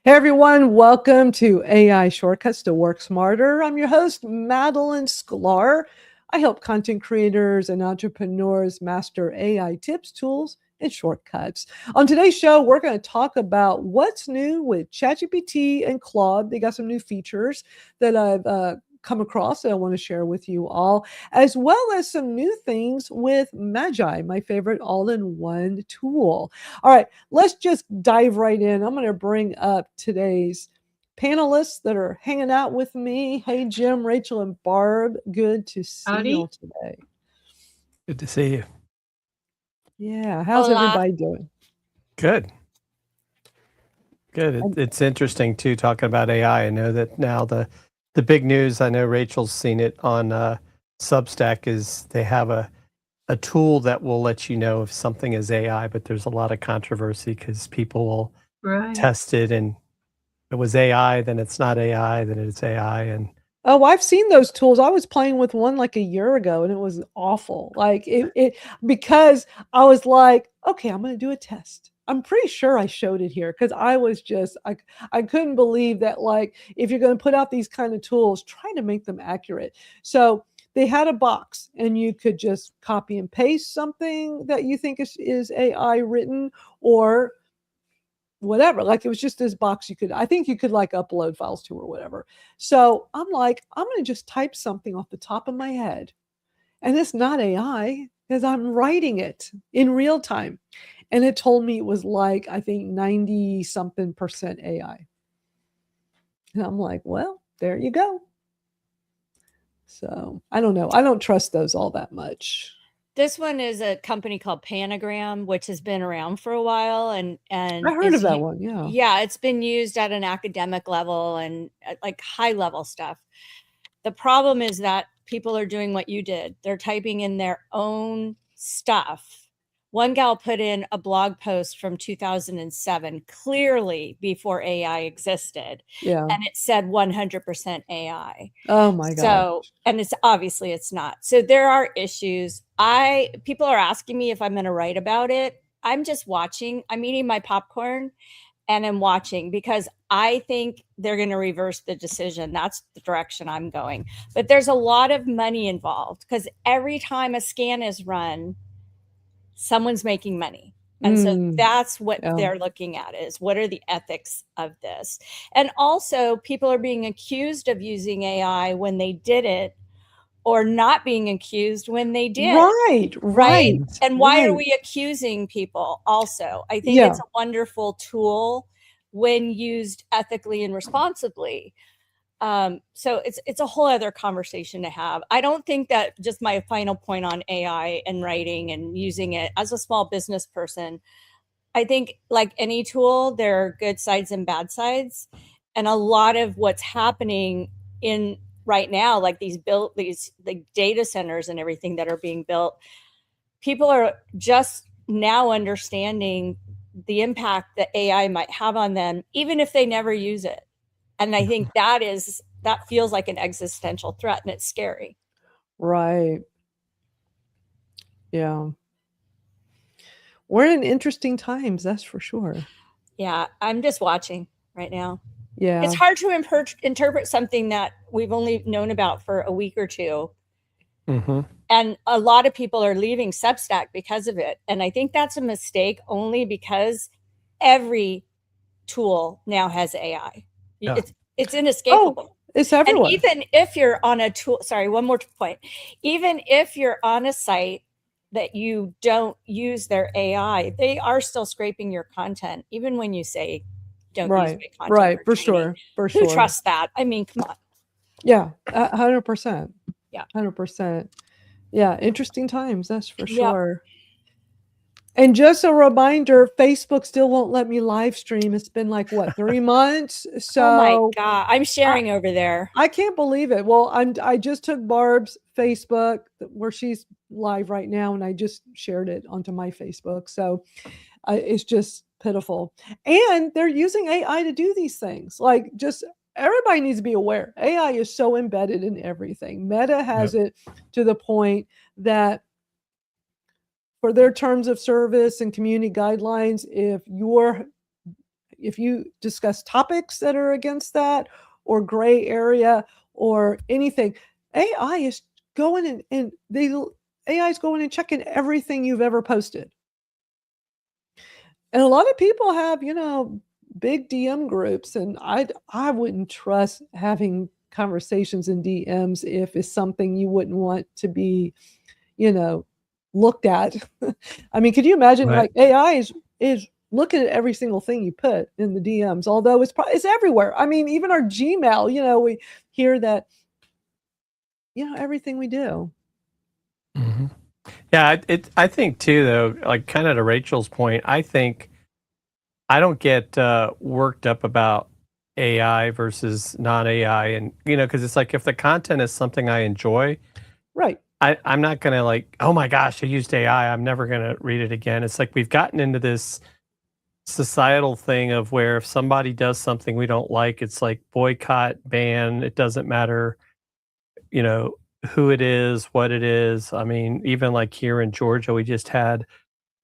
Hey everyone, welcome to AI Shortcuts to Work Smarter. I'm your host, Madalyn Skylar. I help content creators and entrepreneurs master AI tips, tools, and shortcuts. On today's show, we're going to talk about what's new with ChatGPT and Claude. They got some new features that I've come across that I want to share with you all, as well as some new things with Magi, my favorite all-in-one tool. All right, let's just dive right in. I'm going to bring up today's panelists that are hanging out with me. Hey, Jim, Rachel, and Barb. Good to see you all today. Good to see you. Yeah, how's Hola. everybody doing? Good. Good. It's interesting too, talking about AI. I know that now the big news, I know Rachel's seen it on Substack, is they have a tool that will let you know if something is AI, but there's a lot of controversy because people will test it, and if it was AI, then it's not AI, then it's AI. And Oh, I've seen those tools. I was playing with one like a year ago and it was awful. Like it because I was like, okay, I'm going to do a test. I'm pretty sure I showed it here because I was just I couldn't believe that, like, if you're going to put out these kind of tools, trying to make them accurate. So they had a box and you could just copy and paste something that you think is AI written, or whatever. Like, it was just this box I think you could like upload files to or whatever. So I'm like, I'm going to just type something off the top of my head. And it's not AI because I'm writing it in real time. And it told me it was like, I think 90 something percent AI. And I'm like, well, there you go. So I don't know. I don't trust those all that much. This one is a company called Panagram, which has been around for a while, and I heard of that one. Yeah. Yeah, it's been used at an academic level and like high level stuff. The problem is that people are doing what you did. They're typing in their own stuff. One gal put in a blog post from 2007, clearly before AI existed. Yeah. And it said 100% AI. Oh my God. So, and it's obviously it's not. So there are issues. People are asking me if I'm going to write about it. I'm just watching. I'm eating my popcorn and I'm watching because I think they're going to reverse the decision. That's the direction I'm going. But there's a lot of money involved because every time a scan is run, someone's making money. And so that's what they're looking at, is what are the ethics of this? And also, people are being accused of using AI when they did it, or not being accused when they did. Right. And why are we accusing people also? I think it's a wonderful tool when used ethically and responsibly. So it's a whole other conversation to have. I don't think that, just my final point on AI and writing and using it as a small business person, I think like any tool, there are good sides and bad sides. And a lot of what's happening in right now, like these like data centers and everything that are being built, people are just now understanding the impact that AI might have on them, even if they never use it. And I think that feels like an existential threat, and it's scary. Right. Yeah. We're in interesting times, that's for sure. Yeah, I'm just watching right now. Yeah. It's hard to interpret something that we've only known about for a week or two. Mm-hmm. And a lot of people are leaving Substack because of it. And I think that's a mistake, only because every tool now has AI. Yeah. It's inescapable. Oh, it's everywhere. And even if you're on a tool, sorry, one more point. Even if you're on a site that you don't use their AI, they are still scraping your content, even when you say don't use my content. Right, for sure. Who trusts that? I mean, come on. Yeah, 100%. Yeah. 100%. Yeah, interesting times, that's for sure. And just a reminder, Facebook still won't let me live stream. It's been like, what, 3 months? So oh my God, I'm sharing over there. I can't believe it. Well, I just took Barb's Facebook, where she's live right now, and I just shared it onto my Facebook. So it's just pitiful. And they're using AI to do these things. Like, just everybody needs to be aware. AI is so embedded in everything. Meta has it to the point that for their terms of service and community guidelines, if you're if you discuss topics that are against that or gray area or anything, AI is going and AI is going and checking everything you've ever posted. And a lot of people have, big DM groups, and I wouldn't trust having conversations in DMs if it's something you wouldn't want to be, looked at. I mean, could you imagine Right. like AI is looking at every single thing you put in the DMs, although it's everywhere. I mean, even our Gmail, we hear that, everything we do. Mhm. Yeah, I think too, though, like kind of to Rachel's point, I think I don't get worked up about AI versus non AI, and because it's like if the content is something I enjoy, Right. I'm not gonna like, oh my gosh, I used AI, I'm never gonna read it again. It's like we've gotten into this societal thing of where if somebody does something we don't like, it's like boycott, ban. It doesn't matter, you know, who it is, what it is. I mean, even like here in Georgia, we just had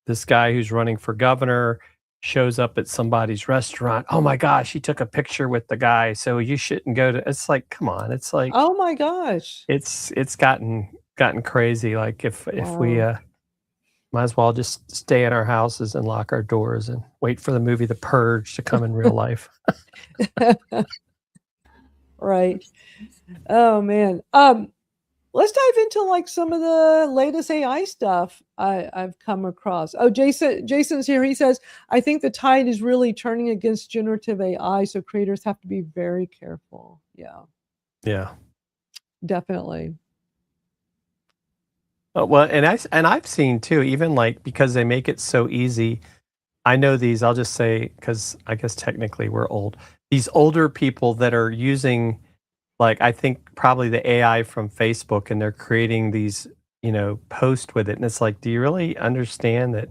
this guy who's running for governor shows up at somebody's restaurant. Oh my gosh, he took a picture with the guy, so you shouldn't go to. It's like, come on, it's like Oh my gosh. it's gotten crazy. Like if we Wow. might as well just stay in our houses and lock our doors and wait for the movie The Purge to come in real life. Right. Oh man. Let's dive into like some of the latest AI stuff I've come across. Oh, Jason's here. He says, I think the tide is really turning against generative AI, so creators have to be very careful. Yeah, Yeah. definitely. Well, and I've seen too, even like because they make it so easy. I know these. I'll just say because I guess technically we're old. These older people that are using, like I think probably the AI from Facebook, and they're creating these, posts with it, and it's like, do you really understand that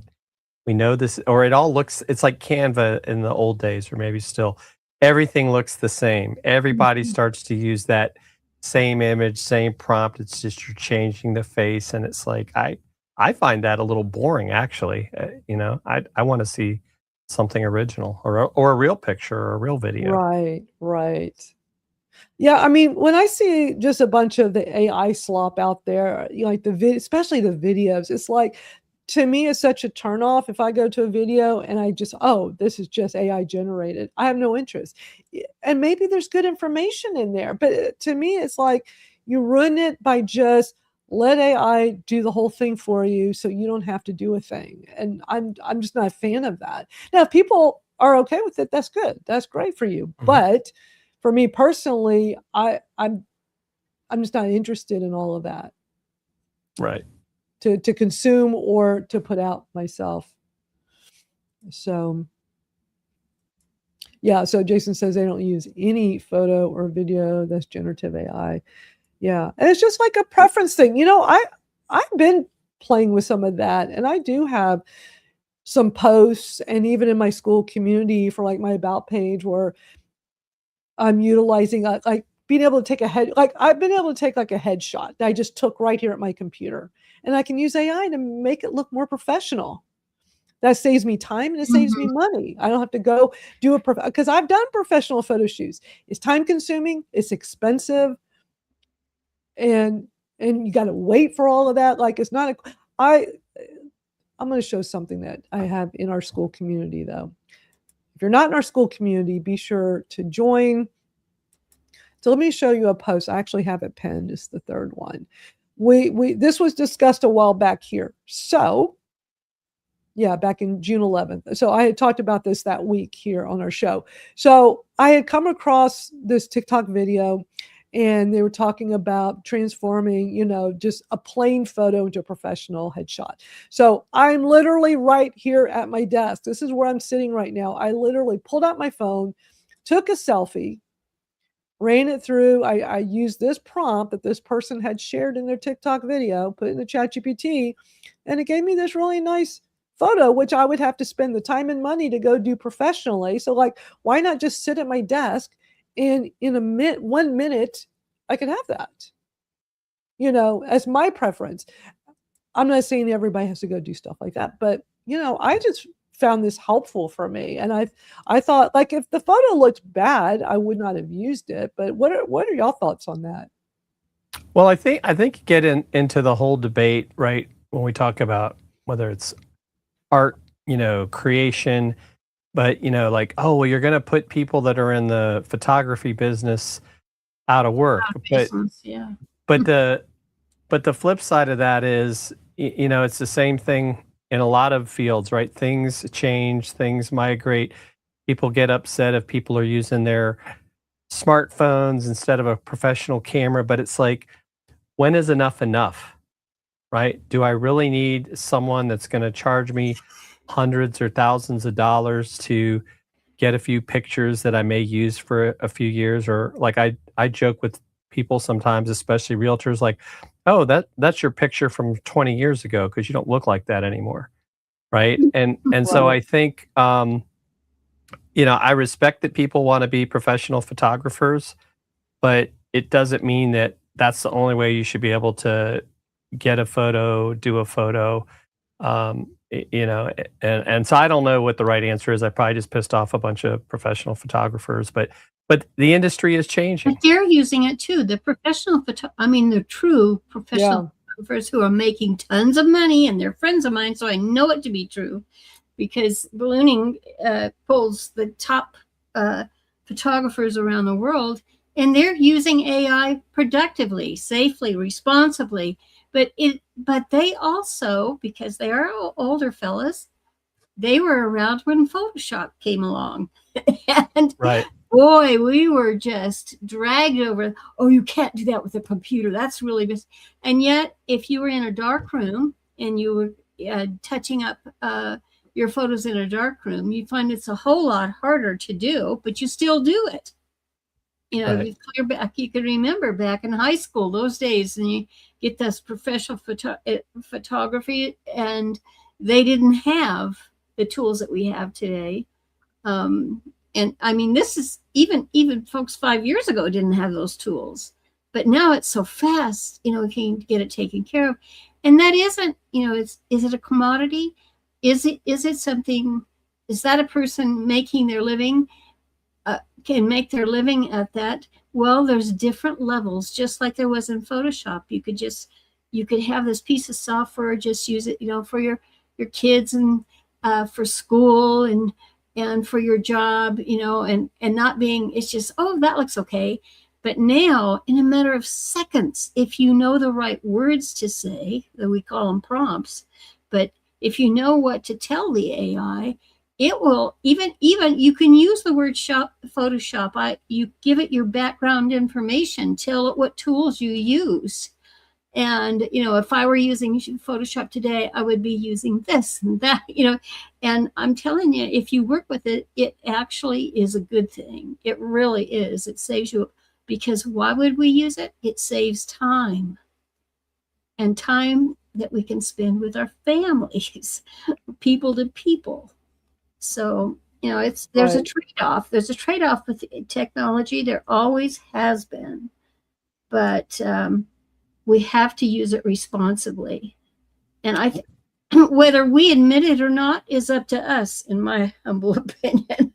we know this, or it all looks? It's like Canva in the old days, or maybe still. Everything looks the same. Everybody Mhm. starts to use that same image, same prompt. It's just you're changing the face, and it's like I find that a little boring, actually. I want to see something original, or a real picture, or a real video. Right, right. Yeah, I mean, when I see just a bunch of the AI slop out there, like especially the videos, it's like to me it's such a turnoff if I go to a video and I just, oh, this is just AI generated. I have no interest. And maybe there's good information in there, but to me it's like you ruin it by just let AI do the whole thing for you so you don't have to do a thing. And I'm just not a fan of that. Now, if people are okay with it, that's good. That's great for you. Mhm. But for me personally, I'm just not interested in all of that Right. to consume or to put out myself. So yeah, so Jason says they don't use any photo or video that's generative AI. Yeah, and it's just like a preference thing. I've been playing with some of that, and I do have some posts, and even in my Skool community for like my about page where I'm utilizing, like, being able to take I've been able to take, like, a headshot that I just took right here at my computer, and I can use AI to make it look more professional. That saves me time, and it saves me Mhm. money. I don't have to go do because I've done professional photo shoots. It's time consuming, it's expensive, and you gotta wait for all of that, like, it's not a I I'm gonna show something that I have in our Skool community, though. If you're not in our Skool community, be sure to join. So let me show you a post. I actually have it pinned. It's the third one. We this was discussed a while back here. So yeah, back in June 11th. So I had talked about this that week here on our show. So I had come across this TikTok video and they were talking about transforming, just a plain photo into a professional headshot. So I'm literally right here at my desk. This is where I'm sitting right now. I literally pulled out my phone, took a selfie, ran it through. I used this prompt that this person had shared in their TikTok video, put it in the chat GPT, and it gave me this really nice photo, which I would have to spend the time and money to go do professionally. So like, why not just sit at my desk and in 1 minute, I could have that, as my preference. I'm not saying everybody has to go do stuff like that, but I just found this helpful for me. And I thought, like, if the photo looked bad, I would not have used it. But what are y'all thoughts on that? Well, I think you get into the whole debate, right, when we talk about whether it's art, creation, but like, oh, well, you're going to put people that are in the photography business out of work. Yeah. But the flip side of that is, it's the same thing in a lot of fields, right? Things change, things migrate. People get upset if people are using their smartphones instead of a professional camera, but it's like, when is enough, right? Do I really need someone that's going to charge me hundreds or thousands of dollars to get a few pictures that I may use for a few years? Or like I joke with people sometimes, especially realtors, like, oh, that's your picture from 20 years ago because you don't look like that anymore, right? And so I think I respect that people want to be professional photographers, but it doesn't mean that that's the only way you should be able to get a photo, do a photo. And so I don't know what the right answer is. I probably just pissed off a bunch of professional photographers, but the industry is changing. But they're using it too. The the true professional photographers who are making tons of money, and they're friends of mine, so I know it to be true, because ballooning pulls the top photographers around the world, and they're using AI productively, safely, responsibly. But they also, because they are older fellas, they were around when Photoshop came along. And right. Boy, we were just dragged over. Oh, you can't do that with a computer. That's really good. And yet, if you were in a dark room and you were touching up your photos in a dark room, you find it's a whole lot harder to do, but you still do it. Right. You clear back. You can remember back in high school, those days, and you get this professional photography, and they didn't have the tools that we have today. And I mean, this is even folks 5 years ago didn't have those tools, but now it's so fast, we can get it taken care of. And that isn't, is it a commodity? Is it something, is that a person making their living, can make their living at that? Well, there's different levels, just like there was in Photoshop. You could have this piece of software, just use it, for your kids and for school and for your job, and not being, it's just, oh, that looks okay. But now, in a matter of seconds, if you know the right words to say, that we call them prompts, but if you know what to tell the AI, it will even you can use the word Photoshop. You give it your background information, tell it what tools you use. And, if I were using Photoshop today, I would be using this and that, and I'm telling you, if you work with it, it actually is a good thing. It really is. It saves you, because why would we use it? It saves time, and time that we can spend with our families, people to people. So, there's a trade-off. There's a trade-off with technology. There always has been, but, we have to use it responsibly. And I think whether we admit it or not is up to us, in my humble opinion.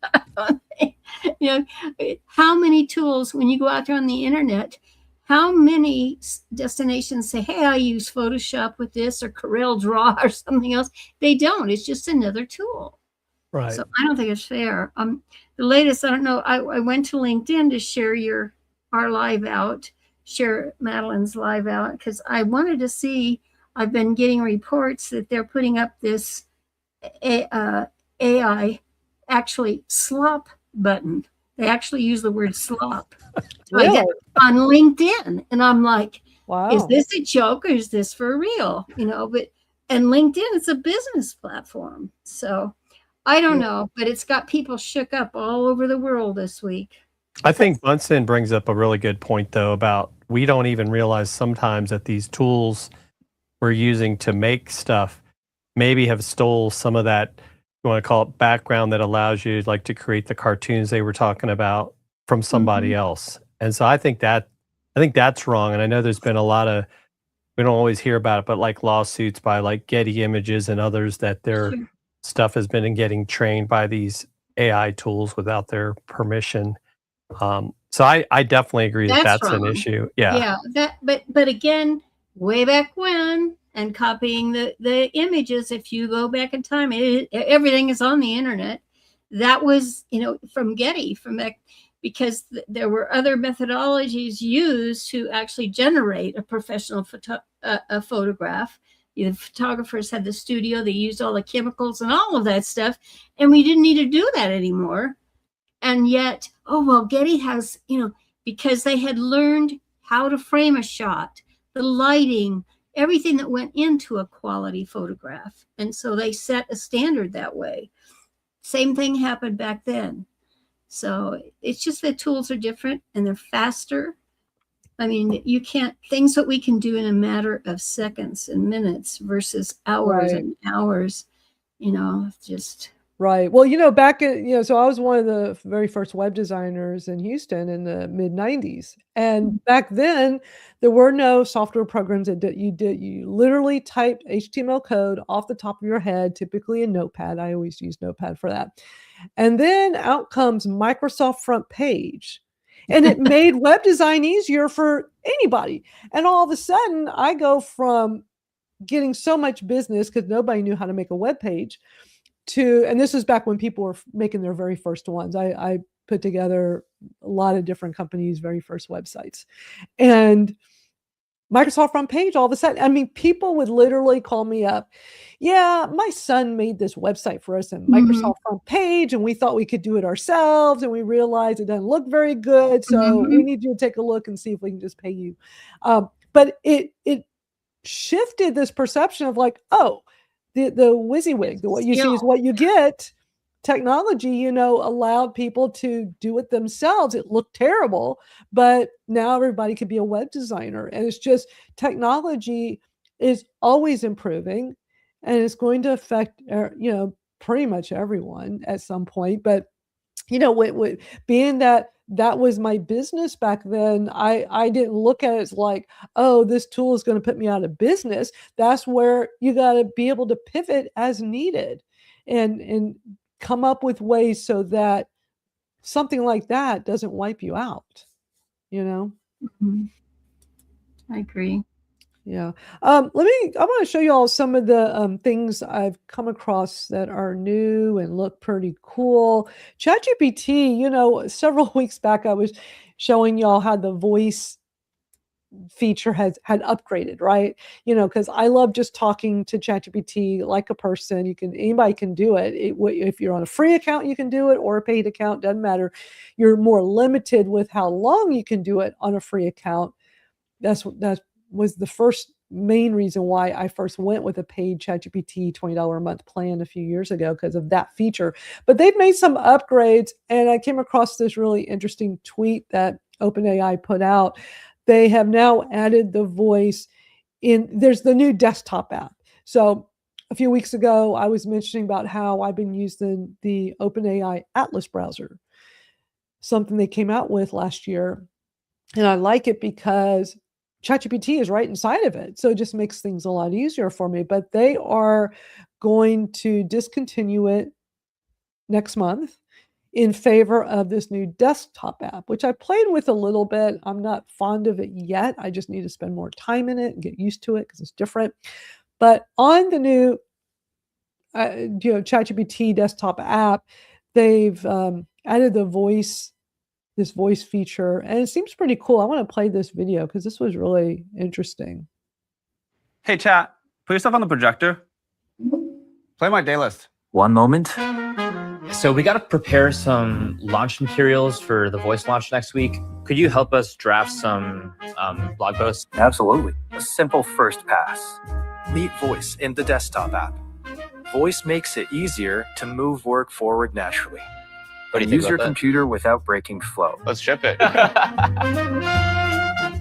How many tools, when you go out there on the internet, how many destinations say, hey, I use Photoshop with this or Corel Draw or something else? They don't. It's just another tool. Right. So I don't think it's fair. The latest, I don't know, I went to LinkedIn to share our live out, share Madalyn's live out, because I wanted to see, I've been getting reports that they're putting up this AI actually slop button. They actually use the word slop Really? on LinkedIn. And I'm like, Wow. Is this a joke or is this for real? And LinkedIn is a business platform. So I don't know, but it's got people shook up all over the world this week. I think Bunsen brings up a really good point, though, about we don't even realize sometimes that these tools we're using to make stuff maybe have stole some of that, you want to call it background, that allows you like to create the cartoons they were talking about from somebody else. And so I think that's wrong. And I know there's been a lot of, we don't always hear about it, but like lawsuits by like Getty Images and others, that they're stuff has been in getting trained by these AI tools without their permission. So I definitely agree that's an issue. Yeah. But again, way back when, and copying the images, if you go back in time, everything is on the internet. That was, from Getty, because there were other methodologies used to actually generate a professional photograph. The photographers had the studio, they used all the chemicals and all of that stuff, and we didn't need to do that anymore. And yet, Getty has, because they had learned how to frame a shot, the lighting, everything that went into a quality photograph. And so they set a standard that way. Same thing happened back then. So it's just that tools are different and they're faster. I mean, things that we can do in a matter of seconds and minutes versus hours and hours, just. Right. Well, back in, so I was one of the very first web designers in Houston in the mid 90s. And back then there were no software programs that you literally typed HTML code off the top of your head, typically in Notepad. I always use Notepad for that. And then out comes Microsoft Front Page. And it made web design easier for anybody. And all of a sudden I go from getting so much business because nobody knew how to make a web page and this is back when people were making their very first ones. I put together a lot of different companies' very first websites. And Microsoft Front Page, all of a sudden, people would literally call me up. Yeah, my son made this website for us in Microsoft Front Page, and we thought we could do it ourselves, and we realized it doesn't look very good, so we need you to take a look and see if we can just pay you. But it shifted this perception of like, the WYSIWYG, what you see is what you get. Technology, allowed people to do it themselves. It looked terrible, but now everybody could be a web designer. And it's just technology is always improving, and it's going to affect, pretty much everyone at some point. But, being that was my business back then, I didn't look at it as like, this tool is going to put me out of business. That's where you got to be able to pivot as needed and come up with ways so that something like that doesn't wipe you out, I agree. Yeah. I want to show you all some of the things I've come across that are new and look pretty cool. ChatGPT, several weeks back, I was showing y'all how the voice feature had upgraded, right? Because I love just talking to ChatGPT like a person. Anybody can do it. If you're on a free account, you can do it, or a paid account, doesn't matter. You're more limited with how long you can do it on a free account. That was the first main reason why I first went with a paid ChatGPT $20 a month plan a few years ago, because of that feature. But they've made some upgrades, and I came across this really interesting tweet that OpenAI put out. They have now added the voice there's the new desktop app. So a few weeks ago, I was mentioning about how I've been using the OpenAI Atlas browser, something they came out with last year. And I like it because ChatGPT is right inside of it. So it just makes things a lot easier for me. But they are going to discontinue it next month in favor of this new desktop app, which I played with a little bit. I'm not fond of it yet. I just need to spend more time in it and get used to it because it's different. But on the new ChatGPT desktop app, they've added this voice feature, and it seems pretty cool. I want to play this video because this was really interesting. Hey, chat, put yourself on the projector. Play my day list. One moment. So we got to prepare some launch materials for the voice launch next week. Could you help us draft some blog posts? Absolutely. A simple first pass. Meet Voice in the desktop app. Voice makes it easier to move work forward naturally. What do you think Use your about that? computer without breaking flow. Let's ship it.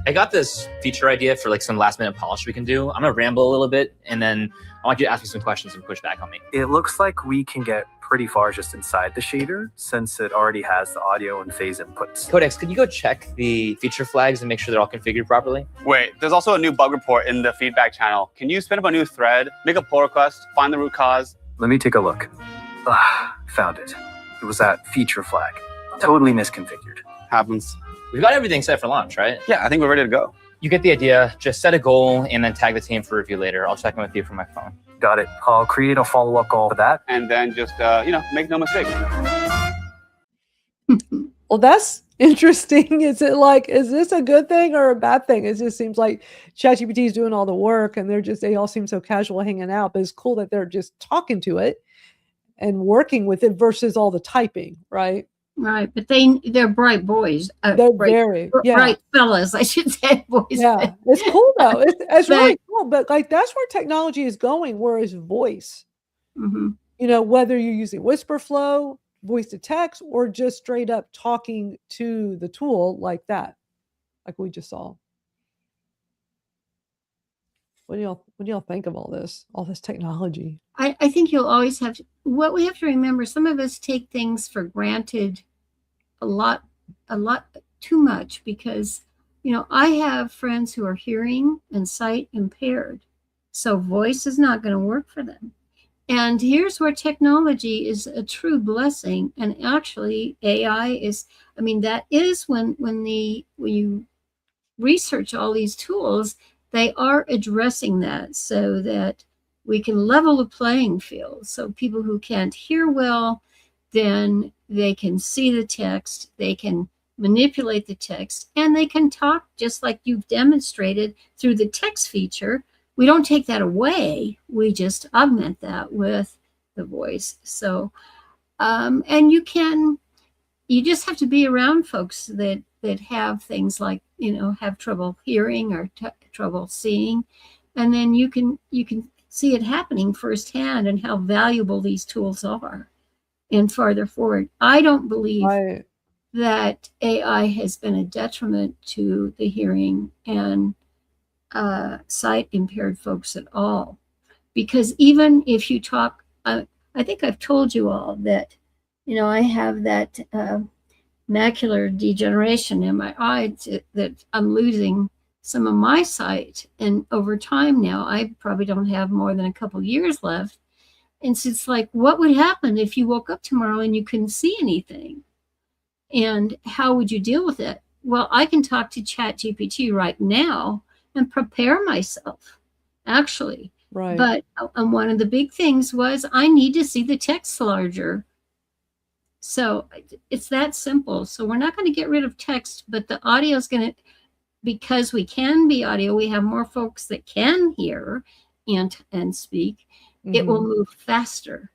I got this feature idea for like some last minute polish we can do. I'm gonna ramble a little bit, and then I want you to ask me some questions and push back on me. It looks like we can get pretty far just inside the shader since it already has the audio and phase inputs. Codex, could you go check the feature flags and make sure they're all configured properly? Wait, there's also a new bug report in the feedback channel. Can you spin up a new thread, make a pull request, find the root cause? Let me take a look. Found it. It was that feature flag. Totally misconfigured. Happens. We've got everything set for launch, right? Yeah, I think we're ready to go. You get the idea. Just set a goal and then tag the team for review later. I'll check in with you from my phone. Got it. I'll create a follow-up goal for that. And then just, make no mistakes. Well, that's interesting. Is this a good thing or a bad thing? It just seems like ChatGPT is doing all the work and they all seem so casual hanging out, but it's cool that they're just talking to it and working with it versus all the typing, right? Right, but they're bright boys. They're bright fellas, I should say. Boys. Yeah, it's cool though. It's really cool. But like that's where technology is going. Whereas voice, whether you're using whisper flow, voice to text, or just straight up talking to the tool like that, like we just saw. What do y'all think of all this technology? I think you'll always have to, what we have to remember, some of us take things for granted a lot too much because, I have friends who are hearing and sight impaired. So voice is not going to work for them. And here's where technology is a true blessing. And actually AI is, that is when you research all these tools, they are addressing that so that we can level the playing field. So people who can't hear well, then they can see the text, they can manipulate the text, and they can talk just like you've demonstrated through the text feature. We don't take that away. We just augment that with the voice. So, and you just have to be around folks that have things like, have trouble hearing or trouble seeing. And then you can see it happening firsthand and how valuable these tools are and farther forward. I don't believe that AI has been a detriment to the hearing and sight impaired folks at all. Because even if you talk, I think I've told you all that, I have that macular degeneration in my eye that I'm losing some of my sight. And over time now, I probably don't have more than a couple years left. And so it's like, what would happen if you woke up tomorrow and you couldn't see anything? And how would you deal with it? Well, I can talk to ChatGPT right now and prepare myself, actually. Right. But one of the big things was I need to see the text larger. So it's that simple. So we're not going to get rid of text, but the audio is going to, because we can be audio, we have more folks that can hear and speak. It will move faster.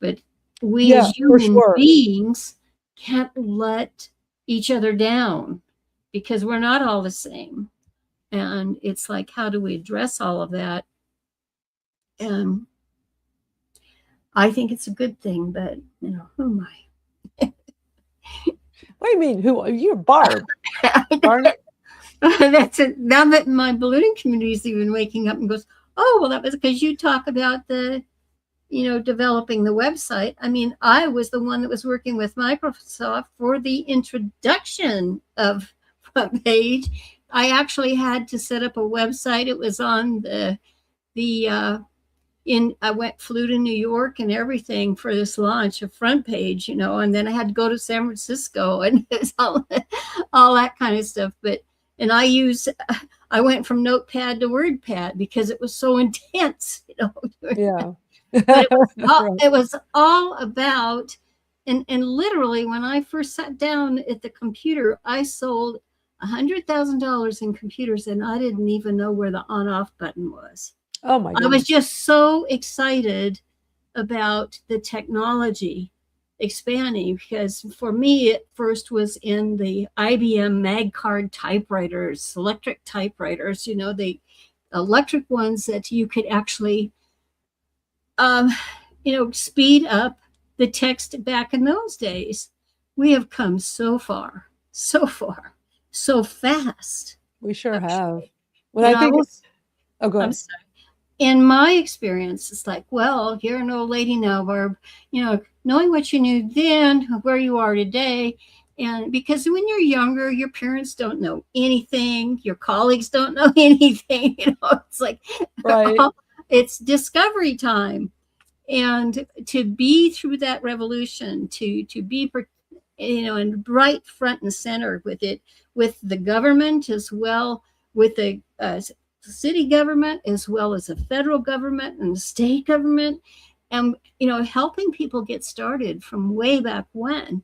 But we as human beings can't let each other down because we're not all the same. And it's like, how do we address all of that? And I think it's a good thing, but who am I? What do you mean? Who you're Barb? That's it. Now that my ballooning community is even waking up and goes, oh, well, that was because you talk about the, developing the website. I was the one that was working with Microsoft for the introduction of Front Page. I actually had to set up a website. It was on flew to New York and everything for this launch of Front Page, and then I had to go to San Francisco and it's all that kind of stuff. And I went from Notepad to WordPad because it was so intense, Yeah. But it was all about, and literally when I first sat down at the computer, I sold $100,000 in computers and I didn't even know where the on-off button was. Oh my God. I was just so excited about the technology expanding because for me, it first was in the IBM MagCard typewriters, electric typewriters, the electric ones that you could actually, speed up the text back in those days. We have come so far, so fast. We sure have. Go ahead. I'm sorry. In my experience, it's like, well, you're an old lady now, Barb, knowing what you knew then, where you are today. And because when you're younger, your parents don't know anything. Your colleagues don't know anything. It's like, right. It's discovery time. And to be through that revolution, to be, and right front and center with it, with the government as well, with the city government as well as the federal government and the state government, and helping people get started from way back when.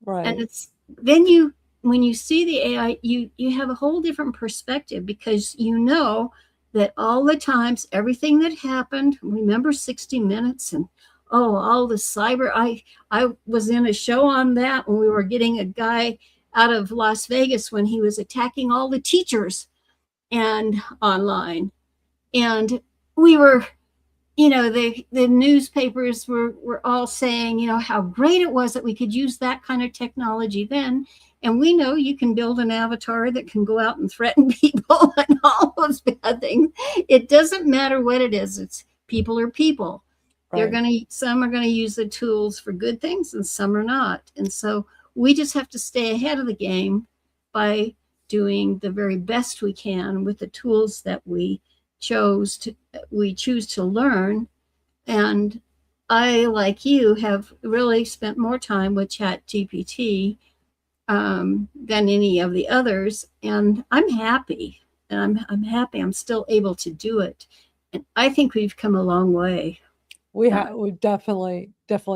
Right. And it's then when you see the AI, you have a whole different perspective, because that all the times, everything that happened, remember 60 Minutes and all the cyber. I was in a show on that when we were getting a guy out of Las Vegas when he was attacking all the teachers and online. And we were, the newspapers were all saying, how great it was that we could use that kind of technology then. And we know you can build an avatar that can go out and threaten people and all those bad things. It doesn't matter what it is. It's people are people. Right. Some are gonna use the tools for good things and some are not. And so we just have to stay ahead of the game by doing the very best we can with the tools that we choose to learn. And I, like you, have really spent more time with ChatGPT than any of the others, and I'm happy. And I'm happy I'm still able to do it. And I think we've come a long way. We definitely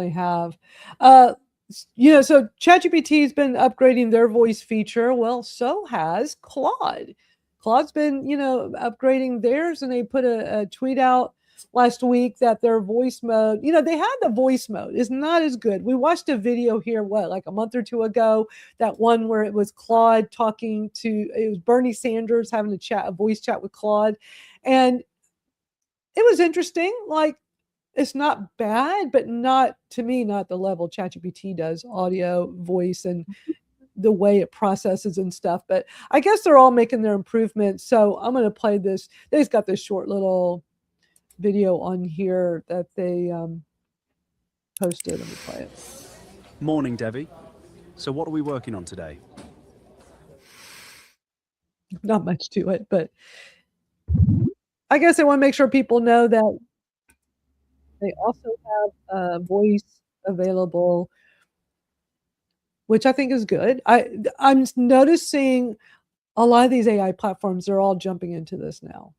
have. So ChatGPT has been upgrading their voice feature. Well, so has Claude. Claude's been, upgrading theirs, and they put a tweet out last week that their voice mode, they had the voice mode, is not as good. We watched a video here, like a month or two ago, that one where it was Claude it was Bernie Sanders having a voice chat with Claude. And it was interesting. Like, it's not bad, but not the level ChatGPT does, audio, voice, and the way it processes and stuff. But I guess they're all making their improvements. So I'm going to play this. They've got this short little video on here that they posted. Let me play it. Morning, Debbie. So what are we working on today? Not much to it, but I guess I want to make sure people know that they also have a voice available, which I think is good. I'm noticing a lot of these AI platforms, they're all jumping into this now,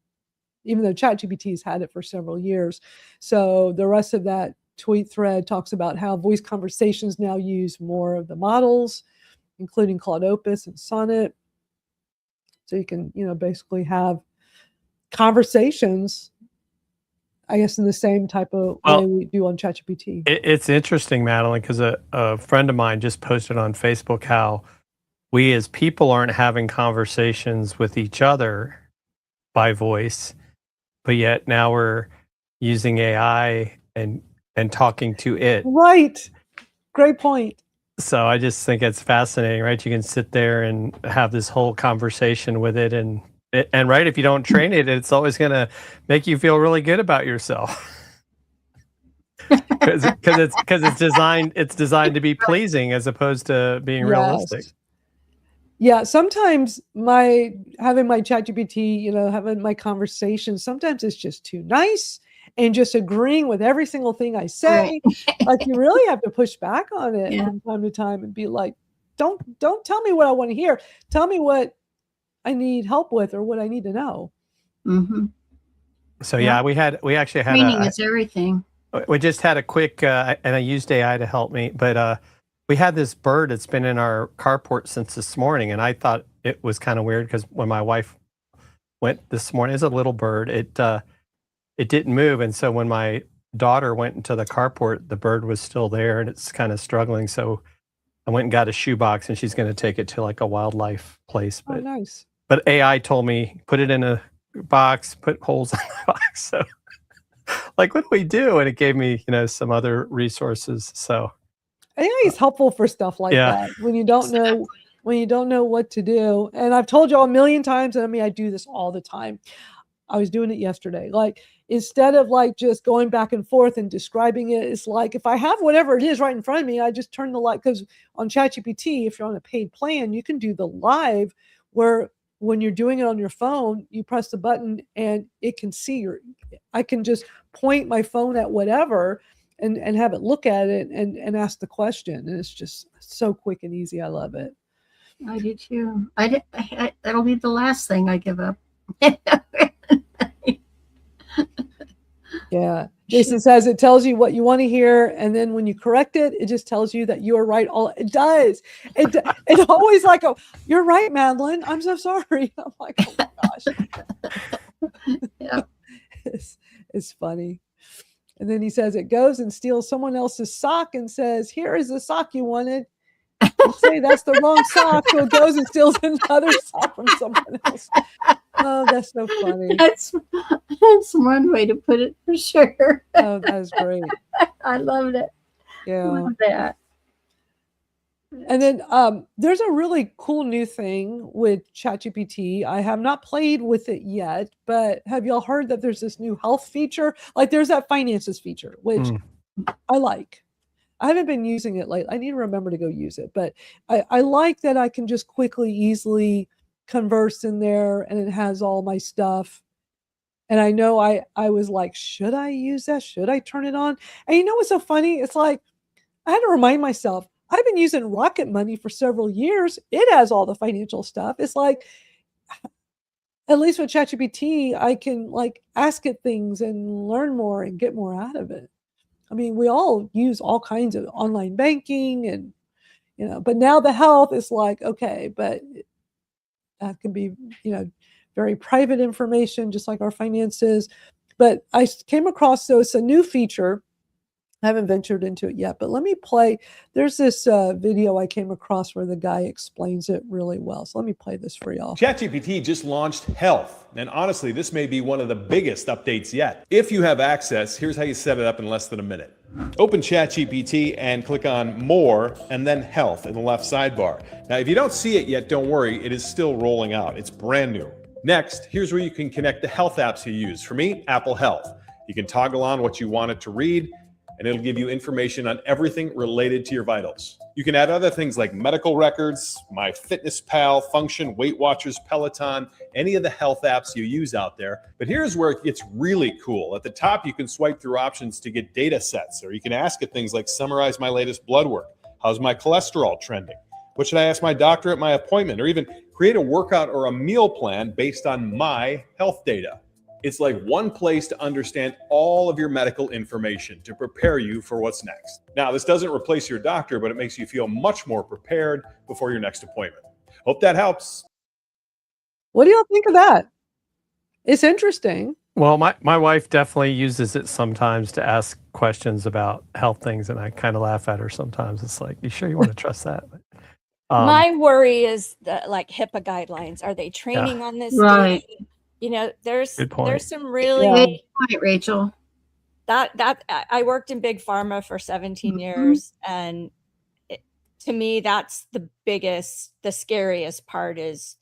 even though ChatGPT's had it for several years. So the rest of that tweet thread talks about how voice conversations now use more of the models, including Claude Opus and Sonnet. So you can, basically have conversations, I guess, in the same type of way we do on ChatGPT. It's interesting, Madalyn, because a friend of mine just posted on Facebook how we as people aren't having conversations with each other by voice, but yet now we're using AI and talking to it. Right. Great point. So I just think it's fascinating, right? You can sit there and have this whole conversation with it, and right, if you don't train it, it's always going to make you feel really good about yourself. Because it's designed to be pleasing as opposed to being realistic. Yeah, sometimes having my ChatGPT, having my conversation, sometimes it's just too nice and just agreeing with every single thing I say. Right. Like, you really have to push back on it from time to time and be like, don't tell me what I want to hear. Tell me what I need help with or what I need to know. Mm-hmm. So we actually had training is everything. We just had a quick, and I used AI to help me, but we had this bird that's been in our carport since this morning, and I thought it was kind of weird because when my wife went this morning, it's a little bird. It didn't move, and so when my daughter went into the carport, the bird was still there, and it's kind of struggling. So I went and got a shoebox, and she's going to take it to like a wildlife place. But, nice. But AI told me, put it in a box, put holes in the box. So like, what do we do? And it gave me, some other resources. So AI is helpful for stuff like that when you don't know what to do. And I've told you all a million times, and I do this all the time. I was doing it yesterday. Like, instead of like just going back and forth and describing it, it's like, if I have whatever it is right in front of me, I just turn the light, because on ChatGPT, if you're on a paid plan, you can do the live where when you're doing it on your phone, you press the button and it can see I can just point my phone at whatever and have it look at it and ask the question. And it's just so quick and easy. I love it. I do too. That'll be the last thing I give up. Yeah. Jason says it tells you what you want to hear, and then when you correct it, it just tells you that you are right. It does. It always like, oh, you're right, Madalyn. I'm so sorry. I'm like, oh my gosh. Yeah. It's funny. And then he says it goes and steals someone else's sock and says, "Here is the sock you wanted." You say that's the wrong sock, so it goes and steals another sock from someone else. Oh, that's so funny. That's one way to put it for sure. Oh, that is great. I loved it. Yeah. Love that. And then there's a really cool new thing with ChatGPT. I have not played with it yet, but have y'all heard that there's this new health feature? Like there's that finances feature, which I like. I haven't been using it lately. I need to remember to go use it, but I like that I can just quickly, easily converse in there and it has all my stuff. And I know I was like, should I use that? Should I turn it on? And you know what's so funny? It's like, I had to remind myself, I've been using Rocket Money for several years. It has all the financial stuff. It's like, at least with ChatGPT, I can like ask it things and learn more and get more out of it. I mean, we all use all kinds of online banking and, but now the health is like, okay, but that can be, very private information, just like our finances. But I came across, so it's a new feature. I haven't ventured into it yet, but let me play. There's this video I came across where the guy explains it really well. So let me play this for y'all. ChatGPT just launched Health, and honestly, this may be one of the biggest updates yet. If you have access, here's how you set it up in less than a minute. Open ChatGPT and click on More, and then Health in the left sidebar. Now, if you don't see it yet, don't worry, it is still rolling out. It's brand new. Next, here's where you can connect the health apps you use. For me, Apple Health. You can toggle on what you want it to read, and it'll give you information on everything related to your vitals. You can add other things like medical records, MyFitnessPal, Function, Weight Watchers, Peloton, any of the health apps you use out there. But here's where it gets really cool. At the top, you can swipe through options to get data sets, or you can ask it things like, summarize my latest blood work. How's my cholesterol trending? What should I ask my doctor at my appointment? Or even create a workout or a meal plan based on my health data. It's like one place to understand all of your medical information to prepare you for what's next. Now, this doesn't replace your doctor, but it makes you feel much more prepared before your next appointment. Hope that helps. What do y'all think of that? It's interesting. Well, my wife definitely uses it sometimes to ask questions about health things, and I kind of laugh at her sometimes. It's like, you sure you want to trust that? My worry is the like HIPAA guidelines. Are they training on this? Right. There's some Great really point, Rachel. that I worked in big pharma for 17 years, and to me, that's the scariest part. Is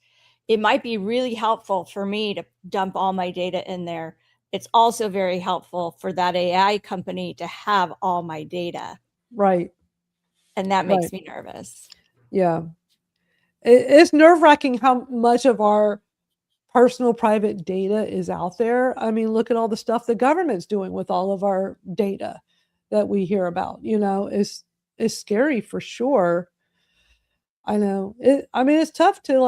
it might be really helpful for me to dump all my data in there. It's also very helpful for that AI company to have all my data. Right. And that makes me nervous. Yeah. It's nerve-wracking how much of our personal private data is out there. I mean, look at all the stuff the government's doing with all of our data that we hear about. It's scary for sure. I know. It's tough to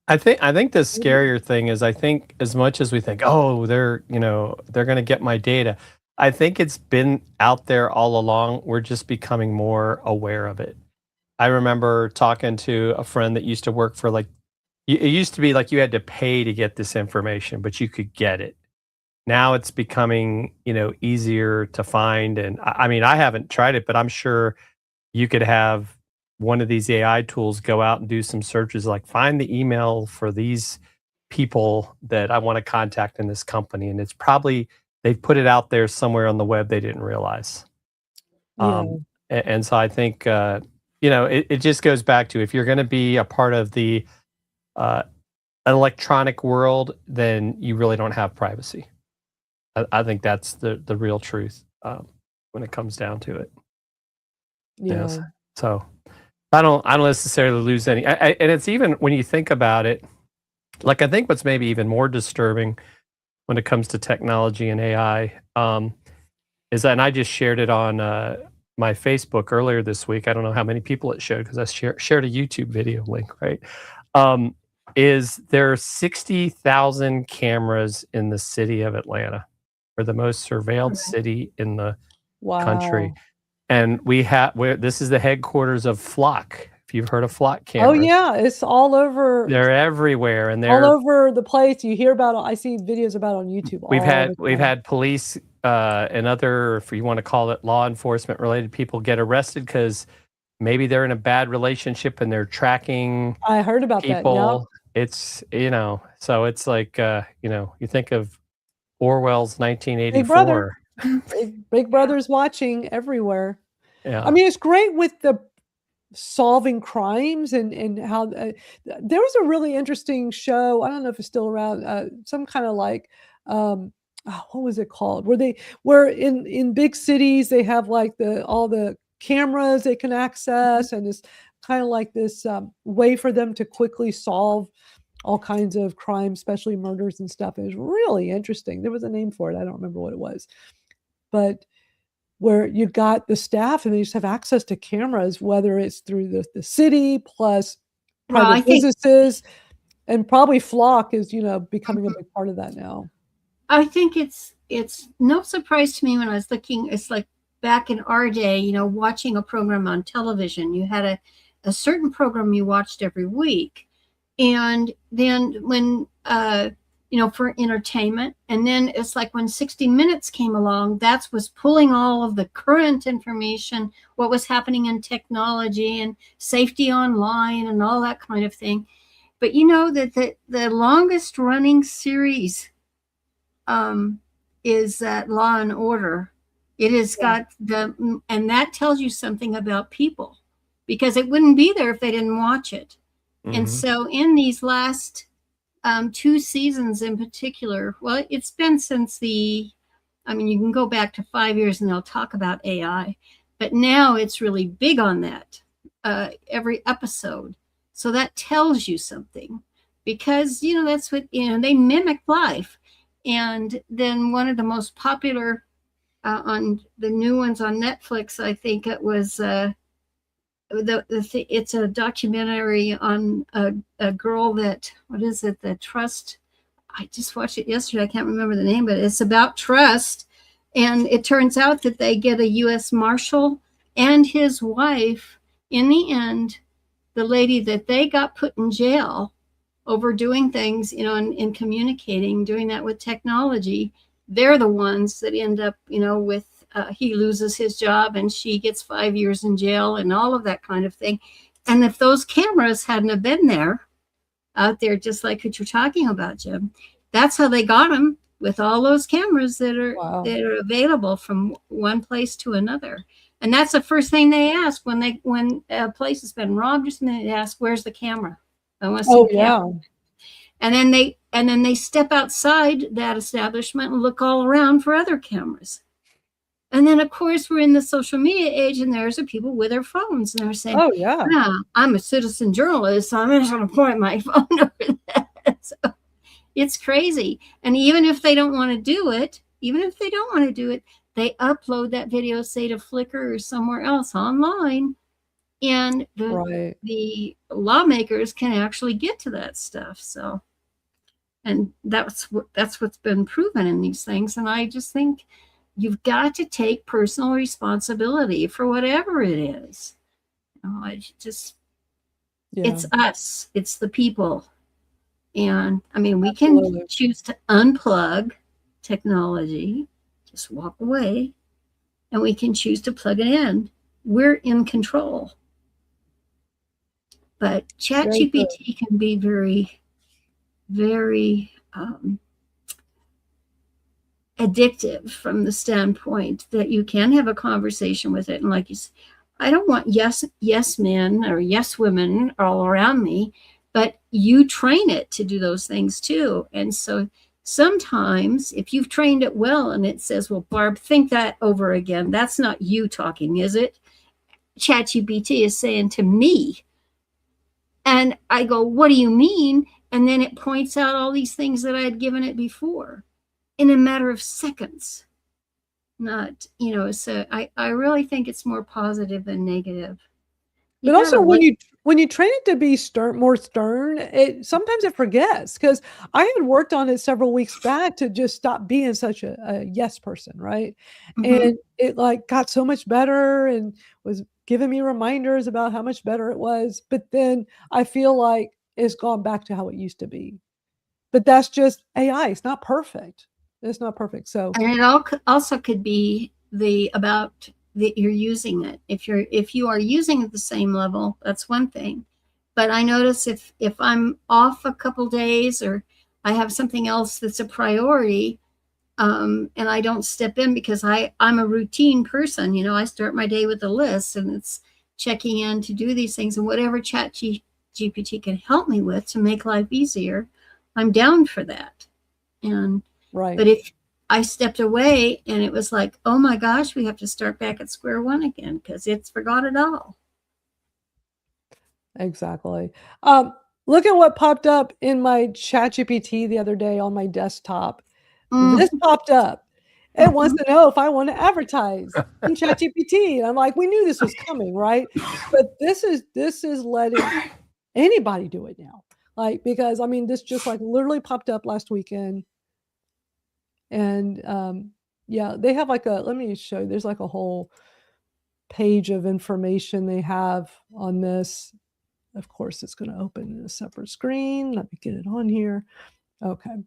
I think the scarier thing is, I think as much as we think, oh, they're going to get my data, I think it's been out there all along. We're just becoming more aware of it. I remember talking to a friend that used to work for it used to be like you had to pay to get this information, but you could get it. Now it's becoming, easier to find. And I haven't tried it, but I'm sure you could have one of these AI tools go out and do some searches, like find the email for these people that I want to contact in this company. And it's probably, they've put it out there somewhere on the web they didn't realize. Yeah. And so I think, it just goes back to, if you're going to be a part of the electronic world, then you really don't have privacy. I think that's the real truth when it comes down to it. Yeah. So I don't necessarily lose any. And it's even when you think about it, Like, I think what's maybe even more disturbing when it comes to technology and AI is that, and I just shared it on my Facebook earlier this week. I don't know how many people it showed because I shared a YouTube video link, right? Is there are 60,000 cameras in the city of Atlanta. We're the most surveilled city in the country. And this is the headquarters of Flock. If you've heard of Flock cameras. Oh yeah, it's all over. They're everywhere, and they're all over the place. You hear about it. I see videos about it on YouTube. We've had police and other, if you want to call it law enforcement related people, get arrested because maybe they're in a bad relationship and they're tracking. I heard about people. that. Yep. It's so it's like you think of Orwell's 1984. Big Brother's watching everywhere. Yeah. I mean, it's great with the solving crimes and how there was a really interesting show. I don't know if it's still around. Some kind of like what was it called? Where in big cities they have like all the cameras they can access, and it's kind of like this way for them to quickly solve all kinds of crimes, especially murders and stuff. It was really interesting. There was a name for it. I don't remember what it was, but where you got the staff and they just have access to cameras, whether it's through the city plus private businesses, and probably Flock is, becoming a big part of that now. I think it's no surprise to me when I was looking. It's like back in our day, watching a program on television, you had a certain program you watched every week. And then when, for entertainment, and then it's like when 60 Minutes came along, that was pulling all of the current information, what was happening in technology and safety online and all that kind of thing. But that the longest running series is that Law and Order. It has got and that tells you something about people, because it wouldn't be there if they didn't watch it. Mm-hmm. And so in these last 2 seasons in particular, well, it's been since you can go back to 5 years and they'll talk about AI, but now it's really big on that every episode. So that tells you something, because, that's what, they mimic life. And then one of the most popular on the new ones on Netflix, I think it was, it's a documentary on a girl that, the trust. I just watched it yesterday. I can't remember the name, but it's about trust. And it turns out that they get a U.S. Marshal and his wife. In the end, the lady that they got put in jail over doing things, and communicating, doing that with technology, they're the ones that end up, with he loses his job and she gets 5 years in jail and all of that kind of thing. And if those cameras hadn't have been there, out there, just like what you're talking about, Jim, that's how they got them, with all those cameras that are available from one place to another. And that's the first thing they ask when a place has been robbed or something. They ask, "Where's the camera? I want to see the camera." And then they step outside that establishment and look all around for other cameras. And then, of course, we're in the social media age, and there's people with their phones, and they're saying, "Oh yeah, I'm a citizen journalist, so I'm just going to point my phone over that." So it's crazy. And even if they don't want to do it, they upload that video, say, to Flickr or somewhere else online, and the lawmakers can actually get to that stuff. So, and that's what's been proven in these things. And I just think you've got to take personal responsibility for whatever it is. It's us, it's the people. And we can choose to unplug technology, just walk away, and we can choose to plug it in. We're in control. But ChatGPT can be very, very addictive from the standpoint that you can have a conversation with it. And like you said, I don't want yes men or yes women all around me, but you train it to do those things too. And so sometimes if you've trained it well and it says, "Well, Barb, think that over again," that's not you talking, is it? ChatGPT is saying to me. And I go, "What do you mean?" And then it points out all these things that I had given it before in a matter of seconds. Not, so I really think it's more positive than negative. But also when you train it to be more stern, sometimes it forgets, because I had worked on it several weeks back to just stop being such a yes person, right? And it like got so much better and was giving me reminders about how much better it was. But then I feel like it's gone back to how it used to be. But that's just AI. It's not perfect. It's not perfect. So, and it also could be about that you're using it. If you are using it at the same level, that's one thing. But I notice if I'm off a couple days, or I have something else that's a priority, and I don't step in because I'm a routine person. I start my day with a list, and it's checking in to do these things, and whatever ChatGPT can help me with to make life easier, I'm down for that. And right. But if I stepped away and it was like, oh my gosh, we have to start back at square one again because it's forgot it all. Exactly. Look at what popped up in my ChatGPT the other day on my desktop. This popped up. It wants to know if I want to advertise in ChatGPT. And I'm like, we knew this was coming, right? But this is letting anybody do it now. Like, because I mean, this just like literally popped up last weekend. And yeah, they have like let me show you, there's like a whole page of information they have on this. Of course, it's going to open in a separate screen. Let me get it on here. Okay.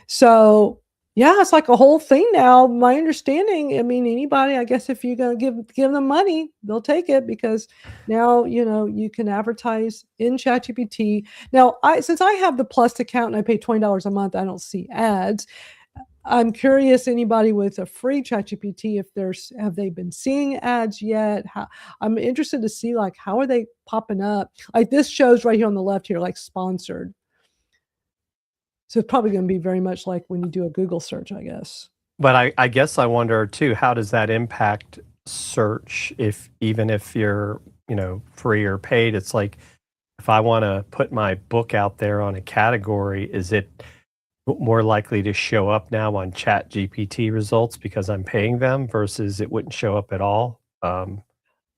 So yeah, it's like a whole thing now. My understanding, I mean, anybody, I guess if you're going to give them money, they'll take it, because now, you can advertise in ChatGPT. Now, since I have the Plus account and I pay $20 a month, I don't see ads. I'm curious, anybody with a free ChatGPT, have they been seeing ads yet? I'm interested to see, like, how are they popping up? Like this shows right here on the left here, like sponsored. So it's probably going to be very much like when you do a Google search, I guess. But I guess I wonder too, how does that impact search even if you're, free or paid? It's like, if I want to put my book out there on a category, is it more likely to show up now on ChatGPT results because I'm paying them versus it wouldn't show up at all?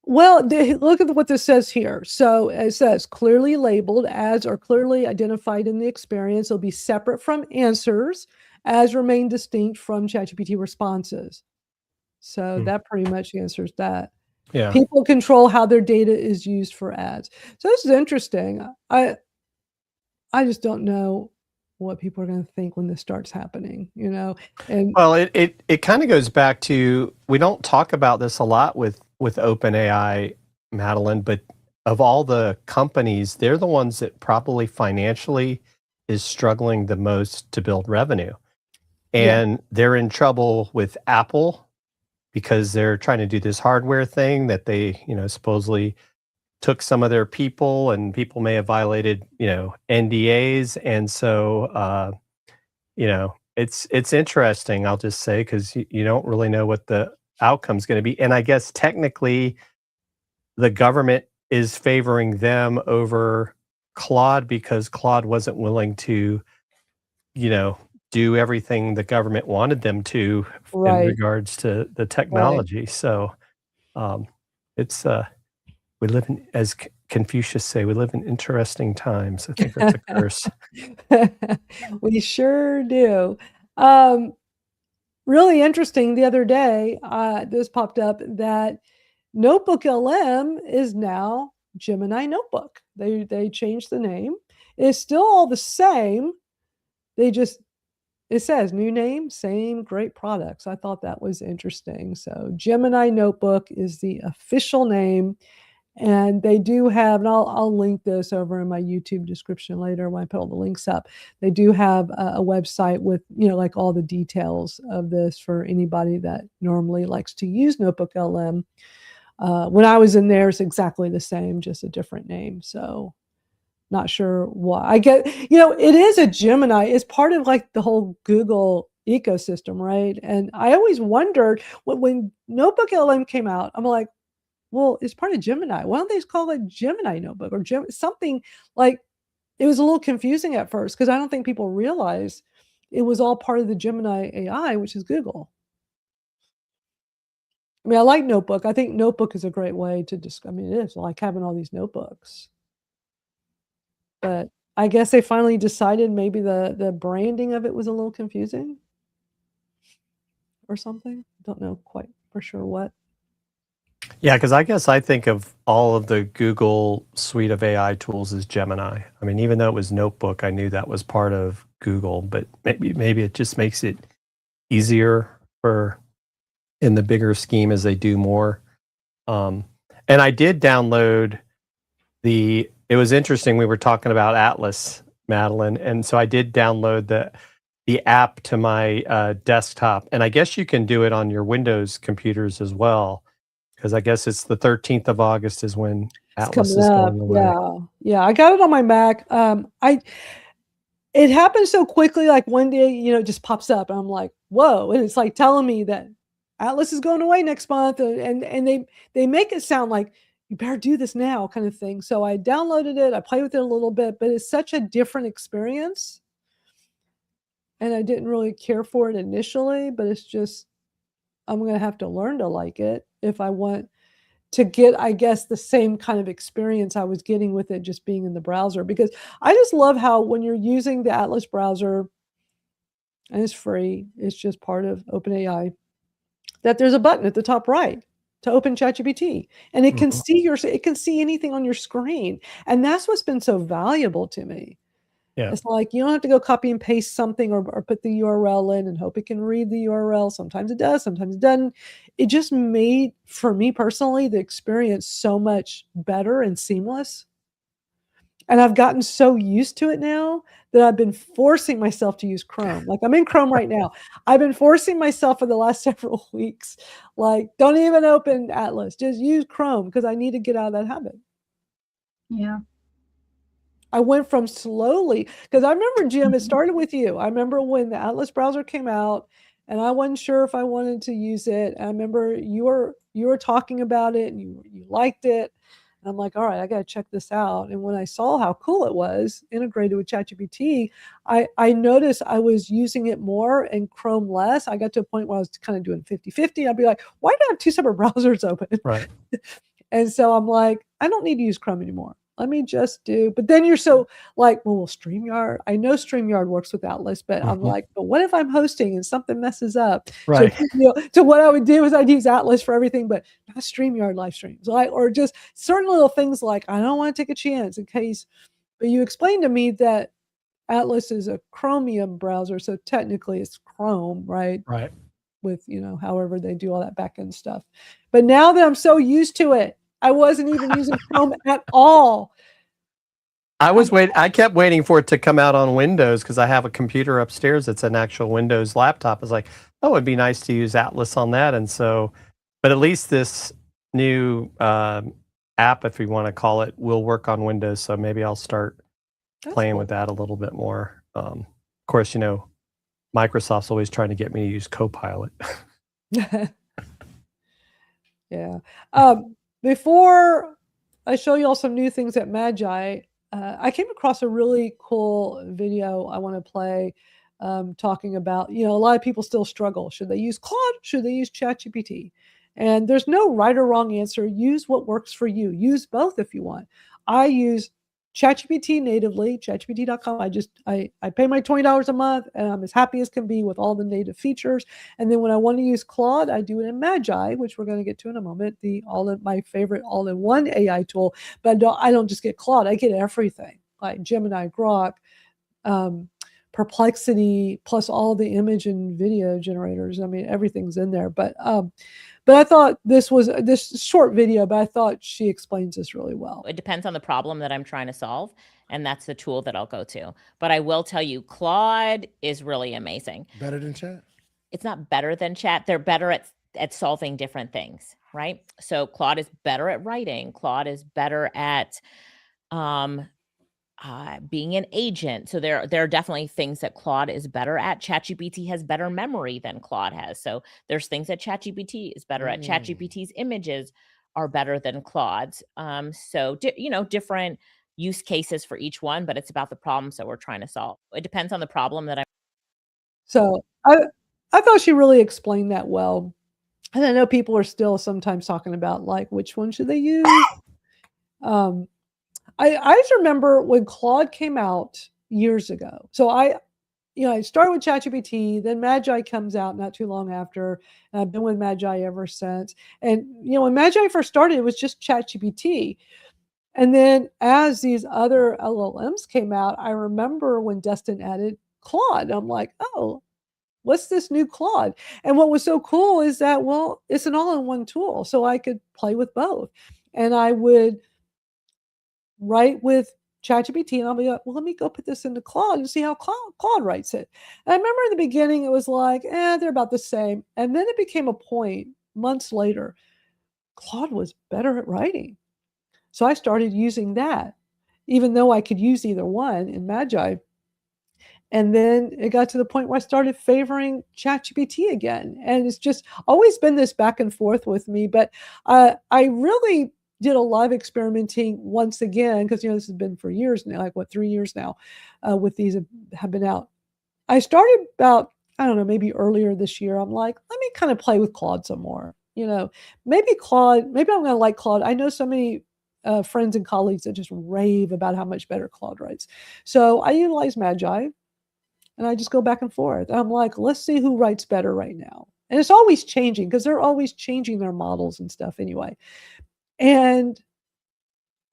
Well, look at what this says here. So it says clearly labeled ads are clearly identified in the experience. They'll be separate from answers, as remain distinct from ChatGPT responses. So that pretty much answers that. Yeah. People control how their data is used for ads. So this is interesting. I just don't know what people are going to think when this starts happening, And well, it kind of goes back to, we don't talk about this a lot with OpenAI, Madalyn, but of all the companies, they're the ones that probably financially is struggling the most to build revenue. And they're in trouble with Apple because they're trying to do this hardware thing that they, supposedly took some of their people, and people may have violated, NDAs. And so, it's interesting, I'll just say, because you don't really know what the outcome's going to be. And I guess technically the government is favoring them over Claude because Claude wasn't willing to, do everything the government wanted them to in regards to the technology. Right. So it's we live in, as Confucius say, we live in interesting times. I think that's a curse. We sure do. Really interesting. The other day, this popped up that Notebook LM is now Gemini Notebook. They changed the name. It's still all the same. It says new name, same great products. I thought that was interesting. So Gemini Notebook is the official name. And they do have, and I'll link this over in my YouTube description later when I put all the links up. They do have a website with, like all the details of this for anybody that normally likes to use Notebook LM. When I was in there, it's exactly the same, just a different name. So not sure why. I get, it is a Gemini. It's part of like the whole Google ecosystem, right? And I always wondered when Notebook LM came out, I'm like, well, it's part of Gemini. Why don't they just call it Gemini Notebook or something like it was a little confusing at first because I don't think people realize it was all part of the Gemini AI, which is Google. I mean, I like Notebook. I think Notebook is a great way to I mean, it is like having all these notebooks. But I guess they finally decided maybe the branding of it was a little confusing or something. Don't know quite for sure what. Yeah, because I guess I think of all of the Google suite of AI tools as Gemini. I mean, even though it was Notebook, I knew that was part of Google, but maybe it just makes it easier for in the bigger scheme as they do more. And I did download it was interesting. We were talking about Atlas, Madalyn, and so I did download the app to my desktop, and I guess you can do it on your Windows computers as well. Because I guess it's the 13th of August is when Atlas is going away. Yeah. I got it on my Mac. It happened so quickly. Like one day, it just pops up, and I'm like, "Whoa!" And it's like telling me that Atlas is going away next month, and they make it sound like you better do this now, kind of thing. So I downloaded it. I played with it a little bit, but it's such a different experience, and I didn't really care for it initially. But it's just I'm going to have to learn to like it if I want to get, I guess, the same kind of experience I was getting with it just being in the browser. Because I just love how when you're using the Atlas browser, and it's free, it's just part of OpenAI, that there's a button at the top right to open ChatGPT, and it can see it can see anything on your screen, and that's what's been so valuable to me. Yeah. It's like you don't have to go copy and paste something or put the URL in and hope it can read the URL. Sometimes it does, sometimes it doesn't. It just made, for me personally, the experience so much better and seamless. And I've gotten so used to it now that I've been forcing myself to use Chrome. Like I'm in Chrome right now. I've been forcing myself for the last several weeks. Like, don't even open Atlas. Just use Chrome because I need to get out of that habit. Yeah. I went from slowly, because I remember, Jim, it started with you. I remember when the Atlas browser came out and I wasn't sure if I wanted to use it. I remember you were talking about it and you liked it. And I'm like, all right, I got to check this out. And when I saw how cool it was integrated with ChatGPT, I noticed I was using it more and Chrome less. I got to a point where I was kind of doing 50-50. I'd be like, why do I have two separate browsers open? Right. And so I'm like, I don't need to use Chrome anymore. Let me just do, but then you're so like, well, StreamYard, I know StreamYard works with Atlas, but I'm like, but what if I'm hosting and something messes up? Right. So what I would do is I'd use Atlas for everything, but not StreamYard live streams, or just certain little things like, I don't want to take a chance in case, but you explained to me that Atlas is a Chromium browser. So technically it's Chrome, right? Right. With, however they do all that backend stuff. But now that I'm so used to it, I wasn't even using Chrome at all. I kept waiting for it to come out on Windows because I have a computer upstairs that's an actual Windows laptop. I was like, oh, it'd be nice to use Atlas on that. And so, but at least this new app, if we want to call it, will work on Windows. So maybe I'll start playing with that a little bit more. Of course, Microsoft's always trying to get me to use Copilot. Yeah. Before I show you all some new things at Magi, I came across a really cool video I want to play talking about, a lot of people still struggle. Should they use Claude? Should they use ChatGPT? And there's no right or wrong answer. Use what works for you. Use both if you want. I use ChatGPT natively, chatgpt.com. I pay my $20 a month and I'm as happy as can be with all the native features. And then when I want to use Claude, I do it in Magi, which we're going to get to in a moment, my favorite all-in-one AI tool. But I don't just get Claude, I get everything like Gemini, Grok, Perplexity, plus all the image and video generators. I mean, everything's in there. But I thought this short video, but I thought she explains this really well. It depends on the problem that I'm trying to solve, and that's the tool that I'll go to. But I will tell you, Claude is really amazing. Better than Chat? It's not better than Chat. They're better at solving different things, right? So Claude is better at writing. Claude is better at being an agent. So there are definitely things that Claude is better at. ChatGPT has better memory than Claude has. So there's things that ChatGPT is better at. ChatGPT's images are better than Claude's. So different use cases for each one, but it's about the problems that we're trying to solve. It depends on the problem that I'm. So I thought she really explained that well. And I know people are still sometimes talking about like which one should they use. I just remember when Claude came out years ago. So I started with ChatGPT, then Magi comes out not too long after, and I've been with Magi ever since. And when Magi first started, it was just ChatGPT. And then as these other LLMs came out, I remember when Dustin added Claude. I'm like, oh, what's this new Claude? And what was so cool is that, well, it's an all-in-one tool, so I could play with both. And I would write with ChatGPT, and I'll be like, well, let me go put this into Claude and see how Claude writes it. And I remember in the beginning, it was like, they're about the same. And then it became a point months later, Claude was better at writing. So I started using that, even though I could use either one in Magi. And then it got to the point where I started favoring ChatGPT again. And it's just always been this back and forth with me. But I really did a lot of experimenting once again, because this has been for years now, like 3 years now, with these have been out. I started about, I don't know, maybe earlier this year. I'm like, let me kind of play with Claude some more. Maybe I'm going to like Claude. I know so many friends and colleagues that just rave about how much better Claude writes. So I utilize Magi, and I just go back and forth. I'm like, let's see who writes better right now. And it's always changing because they're always changing their models and stuff anyway. And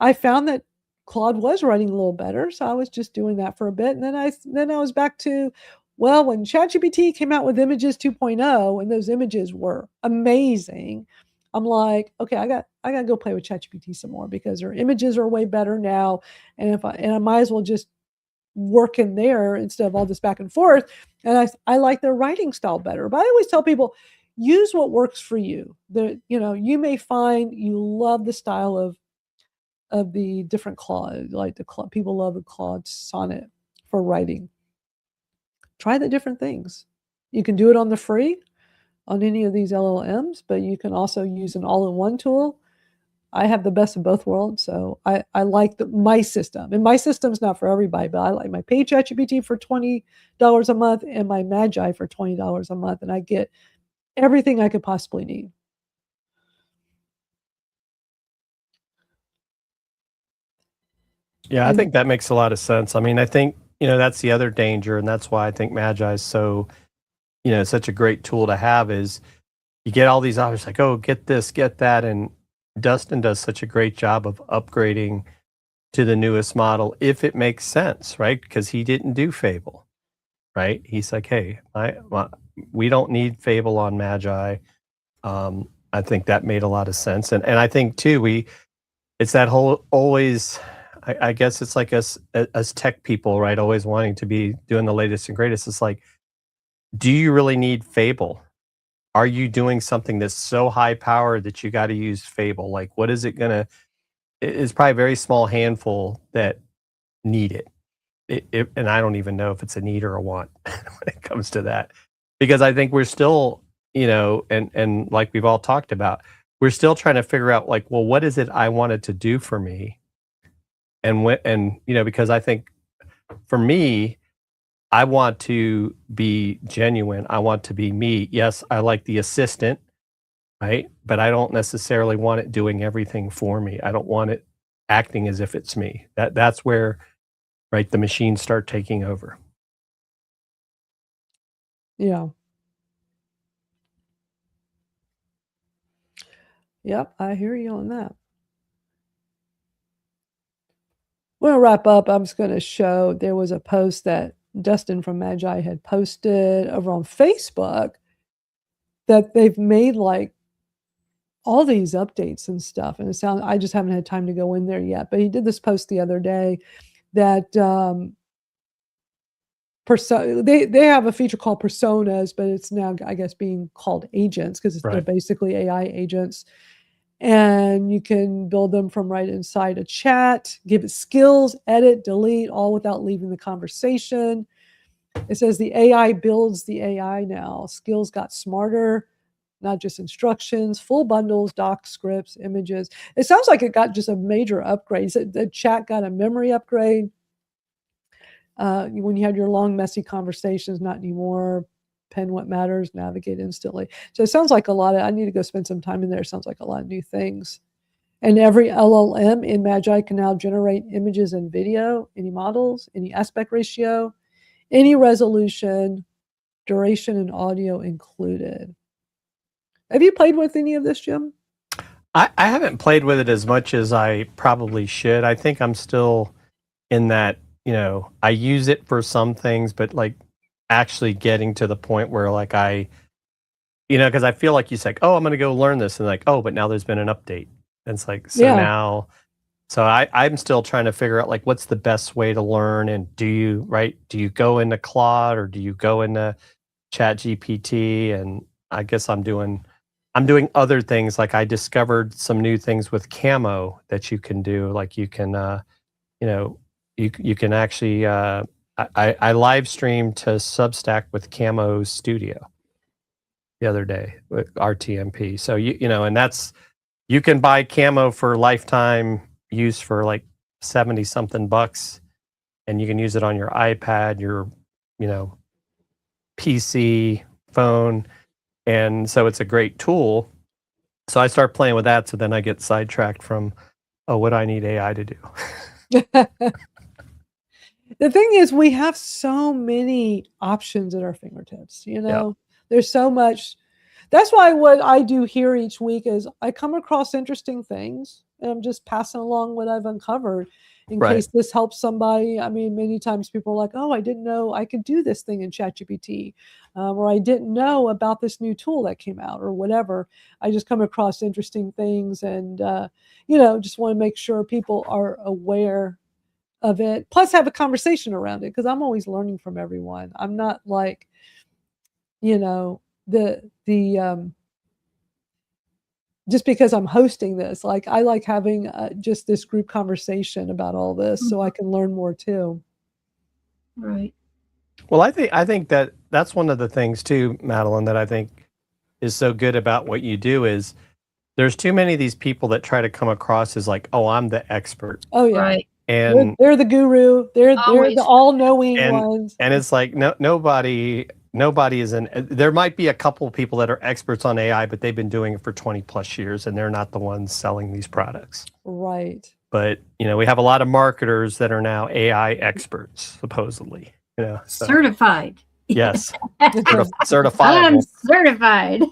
I found that Claude was writing a little better, so I was just doing that for a bit. And then I was back to, well, when ChatGPT came out with Images 2.0, and those images were amazing, I'm like, okay, I got to go play with ChatGPT some more because their images are way better now, and I might as well just work in there instead of all this back and forth. And I like their writing style better. But I always tell people, use what works for you. You may find you love the style of the different Claude, like people love the Claude Sonnet for writing. Try the different things. You can do it on the free, on any of these LLMs, but you can also use an all-in-one tool. I have the best of both worlds, so I like my system. And my system's not for everybody, but I like my paid ChatGPT for $20 a month and my Magi for $20 a month, and I get everything I could possibly need. Yeah, I think that makes a lot of sense. I mean, I think, that's the other danger, and that's why I think Magi is so, such a great tool to have, is you get all these offers like, oh, get this, get that, and Dustin does such a great job of upgrading to the newest model if it makes sense, right? Because he didn't do Fable, right? He's like, hey, we don't need Fable on Magi. I think that made a lot of sense. And I think too, it's that whole always, I guess it's like us as tech people, right? Always wanting to be doing the latest and greatest. It's like, do you really need Fable? Are you doing something that's so high powered that you got to use Fable? Like, what is it gonna? It's probably a very small handful that need it. And I don't even know if it's a need or a want when it comes to that, because I think we're still, and like we've all talked about, we're still trying to figure out like, well, what is it I wanted to do for me? And because I think for me, I want to be genuine. I want to be me. Yes, I like the assistant, right? But I don't necessarily want it doing everything for me. I don't want it acting as if it's me. That's where, right, the machines start taking over. Yeah. Yep, I hear you on that. We're going to wrap up. I'm just going to show there was a post that Dustin from Magi had posted over on Facebook that they've made like all these updates and stuff. And I just haven't had time to go in there yet, but he did this post the other day that they have a feature called personas, but it's now, I guess, being called agents because they're basically AI agents. And you can build them from right inside a chat, give it skills, edit, delete, all without leaving the conversation. It says the AI builds the AI now. Skills got smarter. not just instructions, full bundles, docs, scripts, images. It sounds like it got just a major upgrade. So the chat got a memory upgrade. When you had your long, messy conversations, not anymore. Pen what matters, navigate instantly. So it sounds like I need to go spend some time in there. It sounds like a lot of new things. And every LLM in Magi can now generate images and video, any models, any aspect ratio, any resolution, duration, and audio included. Have you played with any of this, Jim? I haven't played with it as much as I probably should. I think I'm still in that, I use it for some things, but like actually getting to the point where like because I feel like you say, oh, I'm going to go learn this. And like, oh, but now there's been an update. And it's like, now, I'm still trying to figure out like, what's the best way to learn? And do you go into Claude or do you go into ChatGPT? And I guess I'm doing other things. Like I discovered some new things with Camo that you can do. Like you can, you can actually, I live streamed to Substack with Camo Studio the other day with RTMP. So, and you can buy Camo for lifetime use for like 70 something bucks. And you can use it on your iPad, your, PC, phone. And so it's a great tool. So I start playing with that. So then I get sidetracked from, what I need AI to do. The thing is, we have so many options at our fingertips. There's so much. That's why what I do here each week is I come across interesting things and I'm just passing along what I've uncovered in case this helps somebody. I mean, many times people are like, oh, I didn't know I could do this thing in ChatGPT, or I didn't know about this new tool that came out or whatever. I just come across interesting things and, just want to make sure people are aware of it, plus have a conversation around it, because I'm always learning from everyone. I'm not like, just because I'm hosting this, like I like having just this group conversation about all this so I can learn more too. Right. Well, I think that's one of the things too, Madalyn, that I think is so good about what you do is there's too many of these people that try to come across as like, oh, I'm the expert. Oh yeah. Right. And they're the guru. They're the all-knowing ones. And it's like nobody is there might be a couple of people that are experts on AI, but they've been doing it for 20 plus years and they're not the ones selling these products. Right. But, we have a lot of marketers that are now AI experts, supposedly. Certified. Yes. Certified. I'm certified.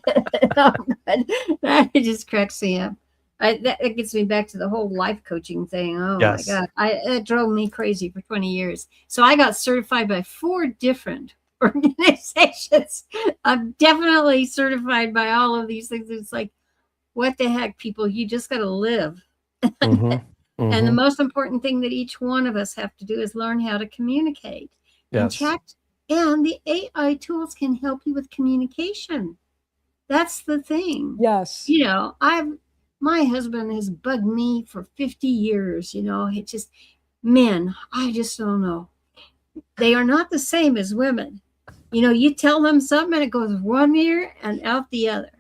That just cracks me up. That gets me back to the whole life coaching thing. Oh yes. My God. It drove me crazy for 20 years. So I got certified by 4 different organizations. I'm definitely certified by all of these things. It's like, what the heck, people? You just got to live. And the most important thing that each one of us have to do is learn how to communicate. Yes. And the AI tools can help you with communication. That's the thing. Yes. My husband has bugged me for 50 years. It just, men, I just don't know. They are not the same as women. You tell them something and it goes one ear and out the other.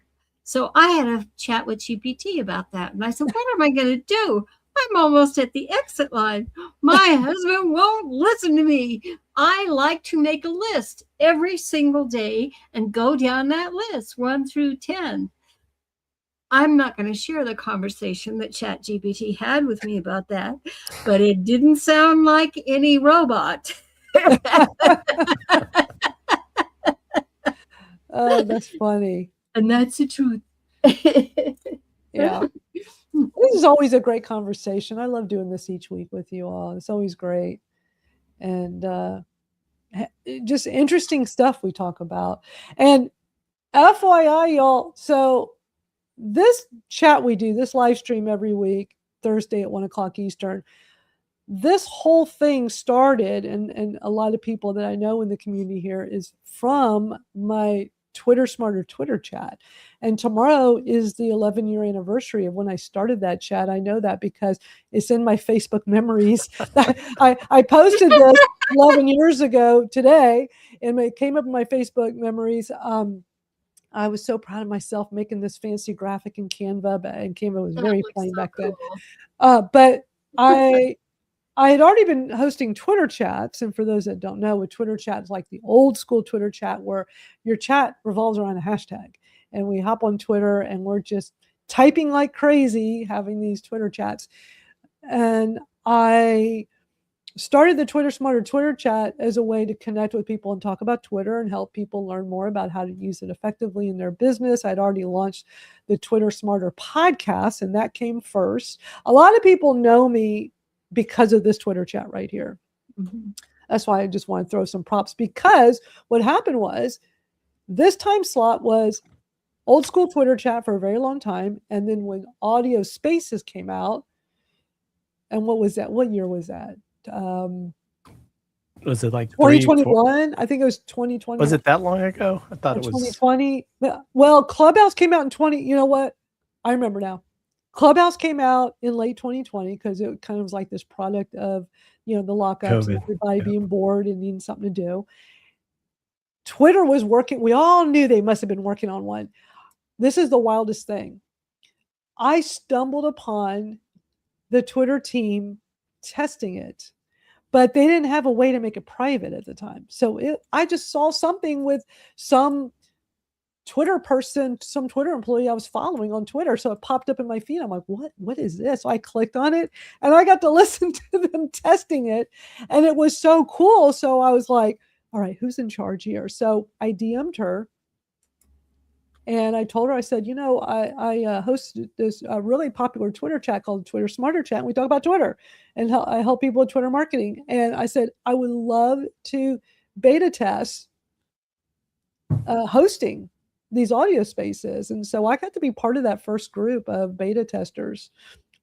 So I had a chat with GPT about that. And I said, what am I going to do? I'm almost at the exit line. My husband won't listen to me. I like to make a list every single day and go down that list 1 through 10. I'm not going to share the conversation that ChatGPT had with me about that, but it didn't sound like any robot. Oh, that's funny. And that's the truth. Yeah. This is always a great conversation. I love doing this each week with you all. It's always great. And just interesting stuff we talk about. And FYI, y'all, so this chat we do, this live stream every week, Thursday at 1:00 Eastern, this whole thing started, and a lot of people that I know in the community here is from my Twitter Smarter Twitter chat. And tomorrow is the 11-year anniversary of when I started that chat. I know that because it's in my Facebook memories. I posted this 11 years ago today, and it came up in my Facebook memories. I was so proud of myself making this fancy graphic in Canva, and Canva was That very looks plain so back then. cool. But I had already been hosting Twitter chats, and for those that don't know, with Twitter chats, like the old school Twitter chat where your chat revolves around a hashtag, and we hop on Twitter and we're just typing like crazy, having these Twitter chats. And I started the Twitter Smarter Twitter chat as a way to connect with people and talk about Twitter and help people learn more about how to use it effectively in their business. I'd already launched the Twitter Smarter podcast, and that came first. A lot of people know me because of this Twitter chat right here. Mm-hmm. That's why I just want to throw some props, because what happened was this time slot was old school Twitter chat for a very long time. And then when Audio Spaces came out, and what was that? What year was that? Was it like 2021? I think it was 2020. Was it that long ago? I thought it was 2020. Well, Clubhouse came out in 20. You know what? I remember now. Clubhouse came out in late 2020 because it kind of was like this product of, the lockups and everybody being bored and needing something to do. Twitter was working. We all knew they must have been working on one. This is the wildest thing. I stumbled upon the Twitter team testing it, but they didn't have a way to make it private at the time. So I just saw something with some Twitter person, some Twitter employee I was following on Twitter. So it popped up in my feed. I'm like, what is this? So I clicked on it and I got to listen to them testing it. And it was so cool. So I was like, all right, who's in charge here? So I DM'd her and I told her, I said, I hosted this really popular Twitter chat called Twitter Smarter Chat. And we talk about Twitter and I help people with Twitter marketing. And I said, I would love to beta test hosting these audio spaces. And so I got to be part of that first group of beta testers.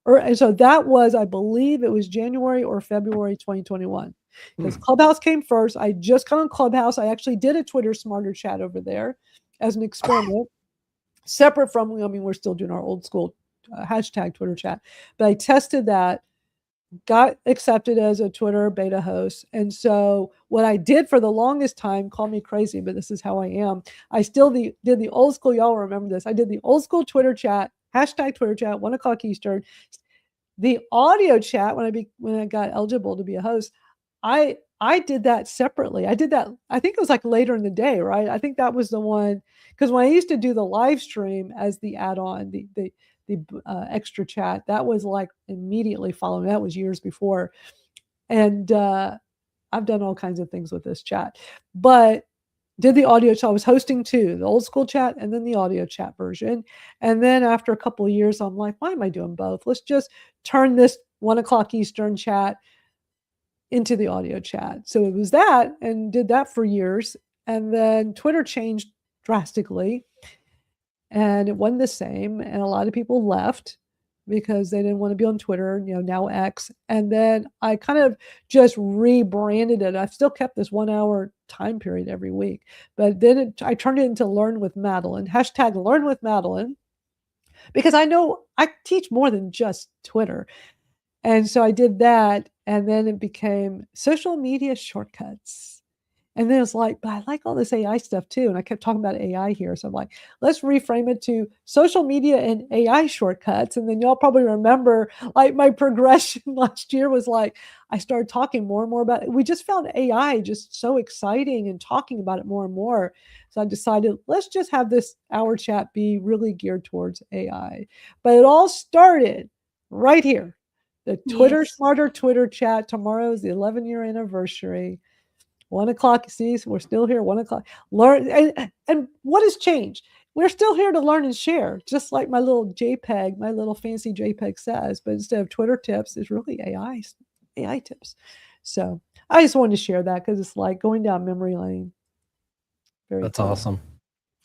And so that was, I believe it was January or February 2021. Because Clubhouse came first. I just got on Clubhouse. I actually did a Twitter Smarter Chat over there as an experiment, separate from, we're still doing our old school hashtag Twitter chat. But I tested that, got accepted as a Twitter beta host. And so what I did for the longest time, call me crazy, but this is how I am. I still did the old school. Y'all remember this. I did the old school Twitter chat, hashtag Twitter chat, 1:00 Eastern. The audio chat, when I got eligible to be a host, I did that separately. I did that, I think it was like later in the day, right? I think that was the one, because when I used to do the live stream as the add-on, the extra chat, that was like immediately following. That was years before. And I've done all kinds of things with this chat, but did the audio chat. I was hosting too, the old school chat and then the audio chat version. And then after a couple of years, I'm like, why am I doing both? Let's just turn this 1:00 Eastern chat into the audio chat. So it was that, and did that for years. And then Twitter changed drastically and it wasn't the same. And a lot of people left because they didn't want to be on Twitter, now X. And then I kind of just rebranded it. I've still kept this 1 hour time period every week, but then I turned it into Learn with Madalyn, hashtag Learn with Madalyn, because I know I teach more than just Twitter. And so I did that. And then it became social media shortcuts. And then it's like, but I like all this AI stuff too. And I kept talking about AI here. So I'm like, let's reframe it to social media and AI shortcuts. And then y'all probably remember, like, my progression last year was like, I started talking more and more about it. We just found AI just so exciting and talking about it more and more. So I decided, let's just have this hour chat be really geared towards AI. But it all started right here. The Twitter Smarter Twitter chat. Tomorrow is the 11-year anniversary. 1:00. See, so we're still here. 1:00. Learn. And what has changed? We're still here to learn and share, just like my little JPEG, my little fancy JPEG says. But instead of Twitter tips, it's really AI tips. So I just wanted to share that because it's like going down memory lane. That's cool. Awesome.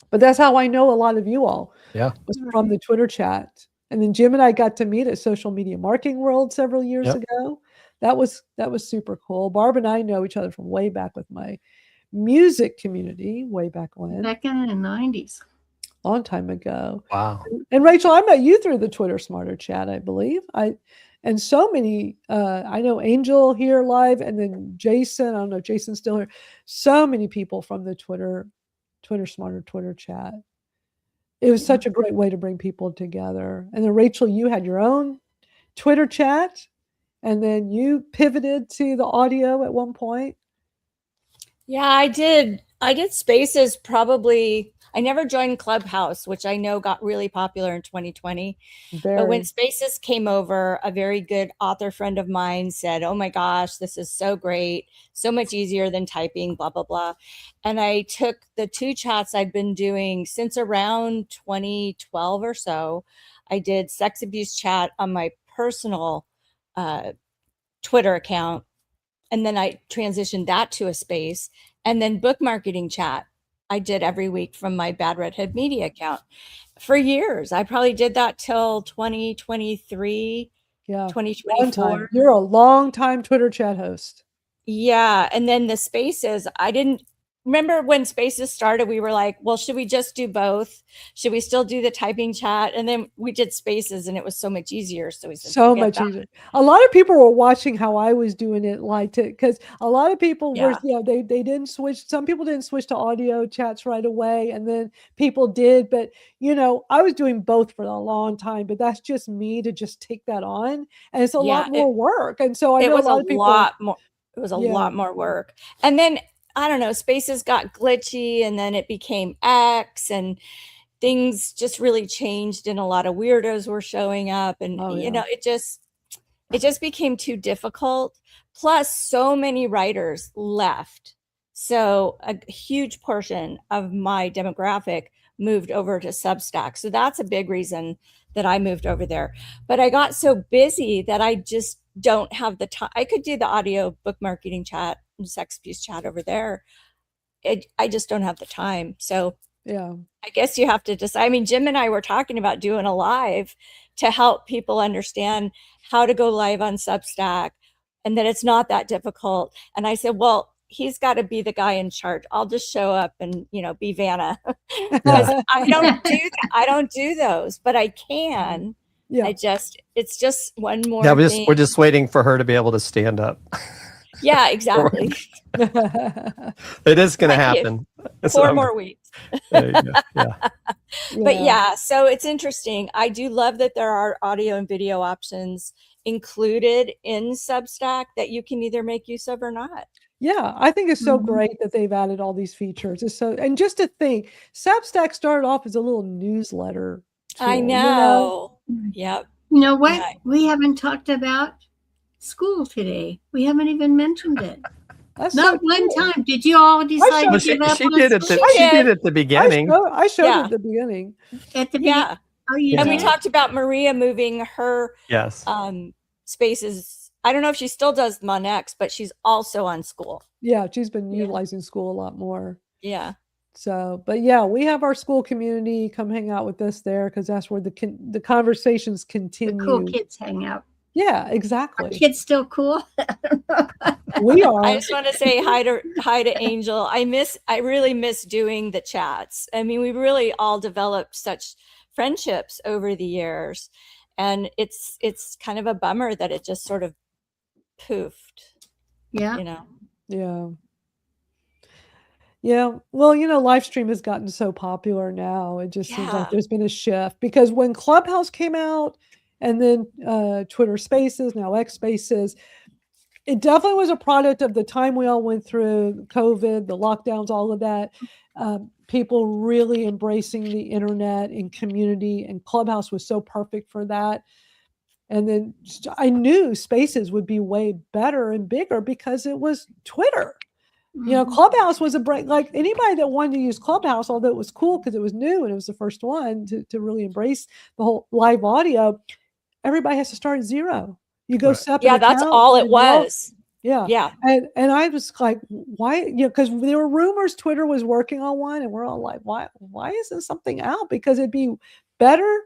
But that's how I know a lot of you all. Yeah. Was from the Twitter chat. And then Jim and I got to meet at Social Media Marketing World several years ago. That was super cool. Barb and I know each other from way back with my music community, way back when. Back in the 90s. Long time ago. Wow. And Rachel, I met you through the Twitter Smarter chat, I believe. And so many, I know Angel here live, and then Jason, I don't know if Jason's still here. So many people from the Twitter Smarter Twitter chat. It was such a great way to bring people together. And then Rachel, you had your own Twitter chat, and then you pivoted to the audio at one point. Yeah, I did. I did Spaces probably. I never joined Clubhouse, which I know got really popular in 2020. But when Spaces came over, a very good author friend of mine said, "Oh my gosh, this is so great. So much easier than typing, blah, blah, blah." And I took the 2 chats I'd been doing since around 2012 or so. I did sex abuse chat on my personal Twitter account. And then I transitioned that to a space, and then book marketing chat I did every week from my Bad Redhead Media account for years. I probably did that till 2023, Yeah, 2024. You're a long time Twitter chat host. Yeah, and then the Spaces, I didn't remember when Spaces started. We were like, well, should we just do both? Should we still do the typing chat? And then we did Spaces, and it was so much easier. So we said, so much easier. A lot of people were watching how I was doing it, like, because a lot of people were, they didn't switch. Some people didn't switch to audio chats right away, and then people did. But I was doing both for a long time. But that's just me to just take that on, and it's a lot more work. And so I know a lot of people. It was a lot more work. And then I don't know, Spaces got glitchy, and then it became X, and things just really changed, and a lot of weirdos were showing up, and it just became too difficult. Plus, so many writers left, so a huge portion of my demographic moved over to Substack. So that's a big reason that I moved over there. But I got so busy that I just don't have the time. I could do the audio book marketing chat and sex abuse chat over there. I just don't have the time. So I guess you have to decide. I mean, Jim and I were talking about doing a live to help people understand how to go live on Substack, and that it's not that difficult. And I said, well, he's got to be the guy in charge. I'll just show up and, be Vanna. Because I don't do those, but I can. Yeah. It's just one more thing. We're just waiting for her to be able to stand up. Yeah, exactly. It is going to happen. 4 more weeks. There you go. Yeah. But so it's interesting. I do love that there are audio and video options included in Substack that you can either make use of or not. Yeah, I think it's so great that they've added all these features. And just to think, Substack started off as a little newsletter tool, I know. Yep. You know what? Yeah. We haven't talked about Skool today. We haven't even mentioned it. Not one time. Did you all decide to give up? She did at the beginning. I showed it at the beginning. At the beginning. Yeah. And we talked about Maria moving her Spaces. I don't know if she still does them on X, but she's also on Skool. Yeah, she's been utilizing Skool a lot more. Yeah. So, but we have our Skool community. Come hang out with us there, because that's where the conversations continue. The cool kids hang out. Yeah, exactly. Are kids still cool? We are. I just want to say hi to Angel. I really miss doing the chats. I mean, we really all developed such friendships over the years, and it's kind of a bummer that it just sort of poofed. Yeah. Yeah. Well, live stream has gotten so popular now. It just seems like there's been a shift, because when Clubhouse came out, and then Twitter Spaces, now X Spaces, it definitely was a product of the time we all went through, COVID, the lockdowns, all of that. People really embracing the internet and community, and Clubhouse was so perfect for that. And then I knew Spaces would be way better and bigger because it was Twitter. Clubhouse was like anybody that wanted to use Clubhouse, although it was cool because it was new and it was the first one to really embrace the whole live audio. Everybody has to start at zero. You go set up. Yeah, that's all it was. Yeah. And I was like, why? Because there were rumors Twitter was working on one, and we're all like, why isn't something out? Because it'd be better,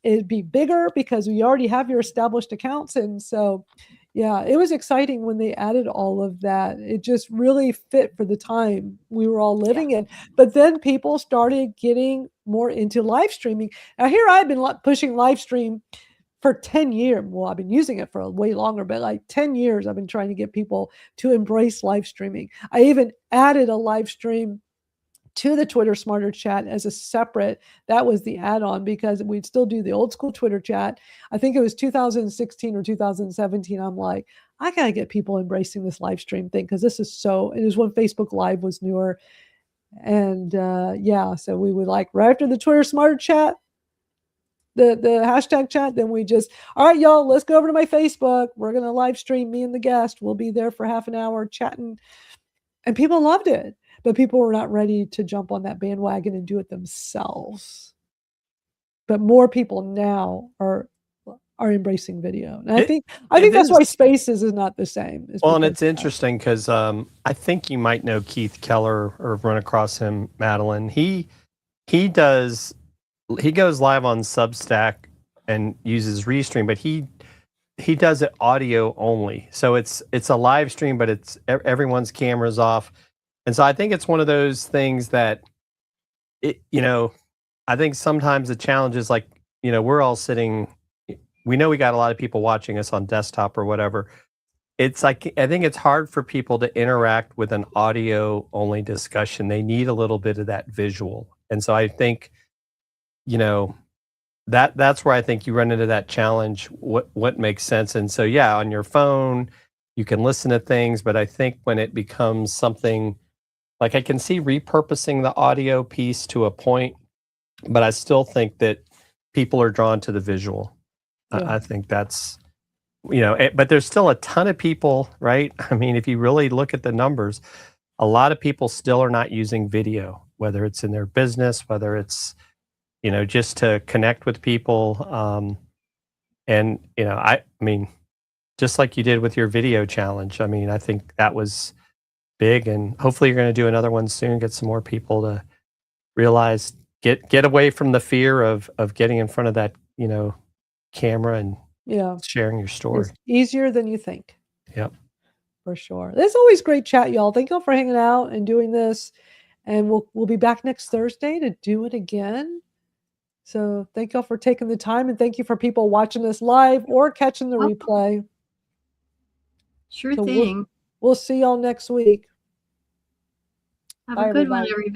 it'd be bigger, because we already have your established accounts. And so, it was exciting when they added all of that. It just really fit for the time we were all living in. But then people started getting more into live streaming. Now here I've been pushing live stream for 10 years. Well, I've been using it for way longer, but like 10 years, I've been trying to get people to embrace live streaming. I even added a live stream to the Twitter Smarter chat as a separate. That was the add-on, because we'd still do the old school Twitter chat. I think it was 2016 or 2017. I'm like, I gotta get people embracing this live stream thing, because this is so. It was when Facebook Live was newer, and yeah, so we would like right after the Twitter Smarter chat, the hashtag chat, then we just, all right, y'all, let's go over to my Facebook. We're gonna live stream, me and the guest. We'll be there for half an hour chatting, and people loved it. But people were not ready to jump on that bandwagon and do it themselves. But more people now are embracing video, and I think that's why Spaces is not the same. Well, and it's interesting because I think you might know Keith Keller or run across him, Madalyn. He goes live on Substack and uses Restream, but he does it audio only. So it's a live stream, but it's everyone's cameras off. And so I think it's one of those things that, I think sometimes the challenge is like, we're all sitting, we know we got a lot of people watching us on desktop or whatever. It's like, I think it's hard for people to interact with an audio only discussion. They need a little bit of that visual. And so I think, that's where I think you run into that challenge. What makes sense? And so, yeah, on your phone, you can listen to things, but I think when it becomes something, like I can see repurposing the audio piece to a point, but I still think that people are drawn to the visual. Yeah. I think that's, but there's still a ton of people, right? I mean, if you really look at the numbers, a lot of people still are not using video, whether it's in their business, whether it's, just to connect with people. And, I mean, just like you did with your video challenge, I mean, I think that was big, and hopefully you're going to do another one soon, get some more people to realize, get away from the fear of getting in front of that, camera and sharing your story. It's easier than you think. Yep. For sure. There's always great chat, y'all. Thank y'all for hanging out and doing this. And we'll be back next Thursday to do it again. So thank y'all for taking the time, and thank you for people watching us live or catching the replay. Sure thing. We'll see y'all next week. Have a good one, everybody.